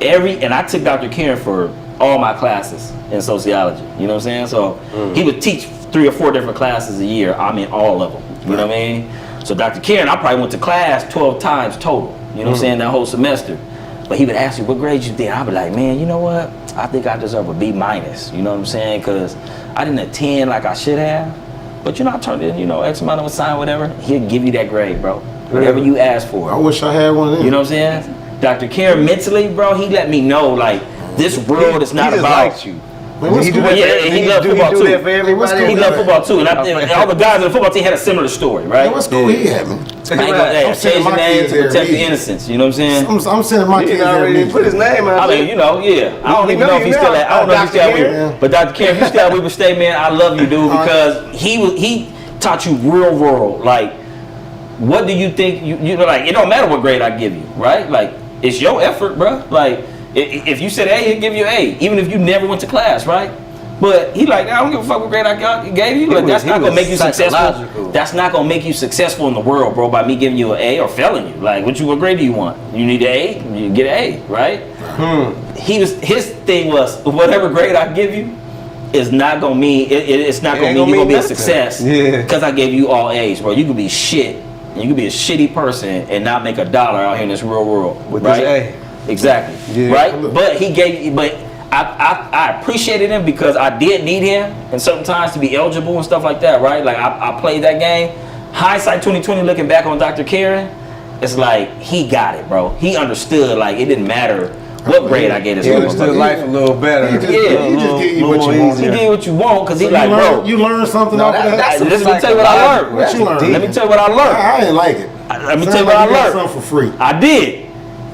And I took Dr. Karen for all my classes in sociology. You know what I'm saying? So he would teach 3 or 4 different classes a year. I'm in all of them. You know what I mean? So Dr. Karen, I probably went to class 12 times total. You know what I'm saying? That whole semester. But he would ask me, what grade you think? I'd be like, man, you know what? I think I deserve a B-. You know what I'm saying? Because I didn't attend like I should have. But I turned in, X amount of a sign, whatever. He'll give you that grade, bro. Whatever you ask for. I wish I had one of them. You know what I'm saying? Dr. Karen mentally, bro, he let me know, like, this world is not He just about likes you. Man, what's He do cool? that Yeah, for- and he he loved do- football he do too. that for everybody. He loved football too, and all the guys in the football team had a similar story, right? Man, what school he at, man? I ain't gonna I'm sending change the my name kids to there protect the immediately. innocence. You know what I'm saying? I'm sending my He kids done there. already immediately. put his name out I there. mean, yeah. I don't We even know if he's you still now. at. I don't know if he's still at Dr. Weaver. Karen. But Dr. Karen, if you still at Weaver State, man, I love you, dude, because he taught you real world. Like, what do you think? You like, it don't matter what grade I give you, right? Like, it's your effort, bro. Like, if you said A, he'll give you A, even if you never went to class, right? But he like, I don't give a fuck what grade I gave you. Like, that's not gonna make you successful. psychological. That's not gonna make you successful in the world, bro, by me giving you an A or failing you. Like, what grade do you want? You need an A, you get an A, right? His thing was, whatever grade I give you is not gonna mean it's not gonna mean you're gonna be a nothing. success. Yeah. Because I gave you all A's, bro. You could be shit. And you could be a shitty person and not make $1 out here in this real world. With right? this A. Exactly. Yeah. Right? But he gave, but I appreciated him because I did need him and certain times to be eligible and stuff like that, right? Like I played that game. Hindsight 2020, looking back on Dr. Karen, it's like he got it, bro. He understood, like it didn't matter what grade I gave this He motherfucker. understood life a little better. He just give you what you want. He did what you want because he So like, bro. you learn something No, off of that? that's Let me tell you what I learned. What you learned? Let me tell you what I learned. I didn't like it. Let me Sounds tell you what like I you got learned. something for free. I did.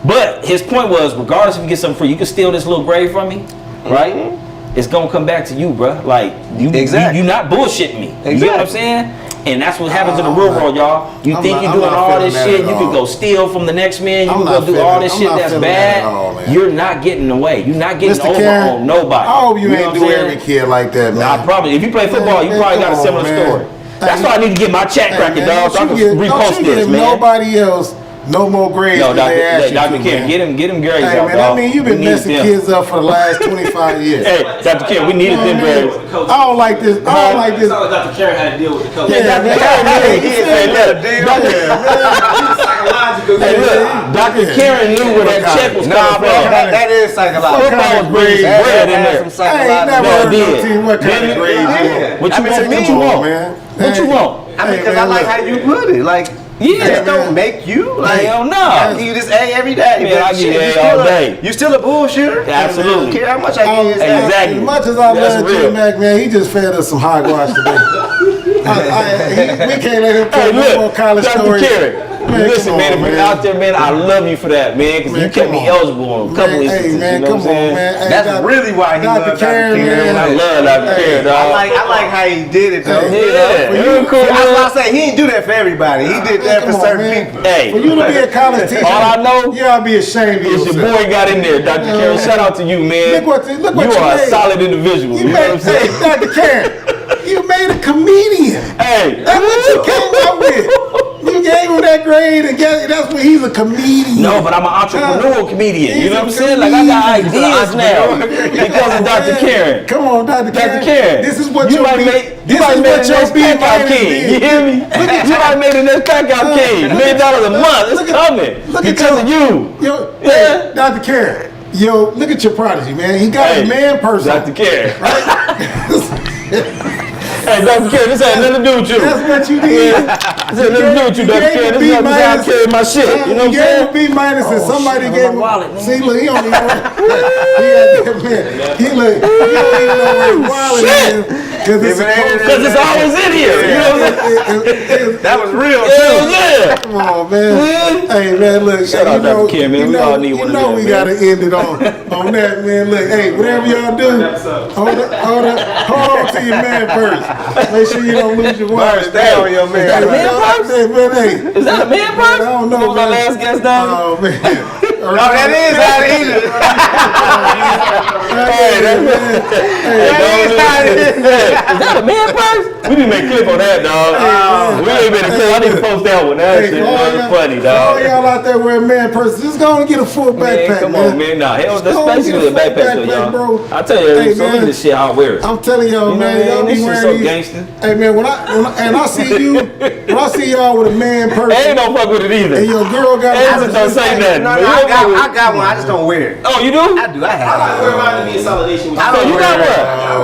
But his point was, regardless if you get something free, you can steal this little grade from me, right? It's gonna come back to you, bro. Like you not bullshitting me. You get what I'm saying? And that's what happens in the real world, y'all. You think you're doing all this shit, you can go steal from the next man, you can go do all this shit that's bad. You're not getting away. You're not getting over on nobody. I hope you know ain't what do I'm saying? every kid like that, man. Nah, probably. If you play football, you probably got a similar story. That's why I need to get my chat cracking, dog, so I can repost this, man. Nobody else no more grades Yo, than they ask you Dr. to, Karen, man. get him grades Hey, out, man, dog. I mean, you've been We needed messing them. kids up for the last 25 years. Hey, Dr. Karen, we needed them grades. I don't like this. I don't like this. It's not like Dr. Karen had to deal with the coach. Yeah, man. Psychological. Hey, look, Dr. Karen knew where that check was coming from. That is psychological. Football was bringing bread in there. Some I ain't psychological. never No, heard did. no team what kind of grades you want. What you want? to me, What you want? man. What you want? I mean, because I like how you put it. Like, Yeah, it don't make you. Like, Hell no. I give you this A every day. Man, I but give you shit, A all day. You still a bullshitter? Absolutely. I don't care how much I give you this A. Exactly. As much as I That's love real. JMac, man, he just fed us some hogwash today. We can't let him Hey, tell no more look, college Dr. stories. Karen. Man, Listen, come man, on, if you're man. out there, man, I love you for that, man, because you Man, kept come me on. eligible on a couple Man, instances. hey, man, you know come what I'm saying? on, man. Hey, That's Dr. really why he Dr. loved Dr. Karen, Karen. man. I love Dr. Karen, dog. I like how he did it though. Yeah, for you you- cool, That's why I man. say he didn't do that for everybody. He did that for Come on, certain man. people. Hey, For you to be a college teacher, all I know you ought to be ashamed of is your yourself. boy got in there, Dr. Karen. Shout out to you, man. Look what you you are a made. solid individual. You You know what I'm made, hey, saying? Dr. Karen, you made a comedian. Hey, That's what you came up with. You gave him that grade, and that's what he's a comedian. No, but I'm an entrepreneurial comedian. You know what I'm saying? Like, I got ideas now because of Dr. Karen. Come on, Dr. Dr. Karen. This is what you might make. You might make the next pack-out king. You hear me? You might make the next pack-out king. $1 million a month. It's coming because of you. Yo, hey, Dr. Karen. Yo, look at your prodigy, man. He got a man person. Dr. Karen. Right? Hey, Dr. Karen, this had nothing to do with you. That's what you did. This had nothing to do with you, Dr. Karen. This is how I carry my shit. You know what I'm saying? He gave him B- and somebody gave him. wallet, man. See, look, he don't even know. He had that man. He don't even know where his wallet is. Because it's always in here. You know what I'm saying? That was real. Hell yeah. Come on, man. Hey, man, look. Shout out Dr. Karen, man. We all need one of them, we man. got to end it on that, man. Look, hey, whatever y'all do, hold on to your man first. Make sure you don't lose your wallet. Stay on your man. Is that a man purse? Hey, man, hey. Is that a man purse? I don't know, What was our man. last guest down? Oh, man. No, that is how it is. Is that a man purse? We need to make a clip on that, dog. We ain't made a clip. I need to post that one. That shit was funny, All dog. y'all out there wearing man purses, just go and get a full backpack, Man, come on, man. Nah, hell, Just go and especially get with a full backpack, though, y'all. bro. I tell you, Hey, so look man. at this shit, how I wear it. I'm telling y'all, You know man, what I y'all mean? be This shit wearing so these. gangster. Hey, man, when I see you, when I see y'all with a man I person, ain't don't fuck with it either. and your girl got I just don't say nothing. No, but no, you don't fuck with I it. got one. I just don't wear it. Oh, you do? I do. I I have like where mine to be in solidation with I So don't you got wear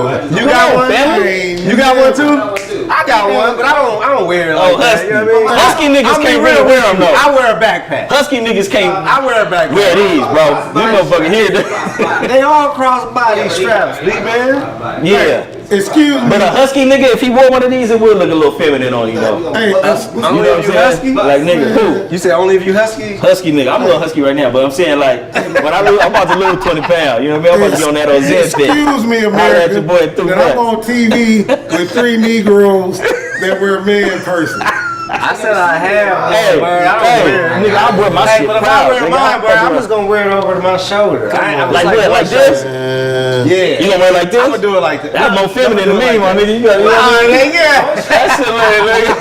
what? You got one? family? You got one too? too. I got one, but I don't wear it like that. Husky. You know what I mean? Husky niggas I'm can't be really real wear with them you. though. I wear a backpack. Husky niggas can't I wear a backpack. wear these, bro. You motherfucker here. They all crossbody straps, big man. Yeah. excuse me. But a husky nigga, if he wore one of these, it would look a little feminine on you, though. Hey, You know what I'm if you saying? husky? Like nigga, who? You said only if you husky? Husky nigga. I'm a little husky right now, but I'm saying like when I'm about to lose 20 pounds, you know what I mean? I'm about to be on that old Zen excuse me, Holler at America, your boy in 2 that I'm months. on TV with 3 Negroes that wear man person. I said I have Hey, one, but I don't wear it. nigga, I wear my Hey, shit but if proud. I wear nigga. mine, bro, I'm I just gonna wear it over to my shoulder. I'm like just what? Like this? Yeah. You gonna wear it like this? I'm gonna do it like that. That's more feminine than me, my nigga. You got Nah, nigga. that shit, nigga.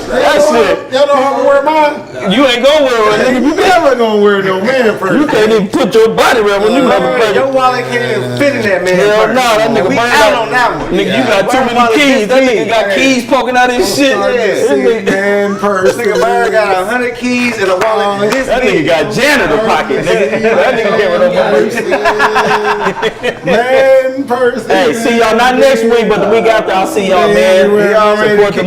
That shit. Y'all know how to wear mine? You ain't gonna wear one, nigga. You never gonna wear no man person. You can't even put your body around when you Your motherfucker. wallet can't even fit in that man. Hell purse. no, that nigga We Brian out got- on that one. Nigga, you got too many keys. That nigga got keys poking out his shit. This nigga- Man person. This nigga Bird got 100 keys in a wallet. This That nigga got janitor pocket, nigga. That nigga can't run up Man person. Hey, see y'all not next week, but the week after I'll see y'all, man. We already Support the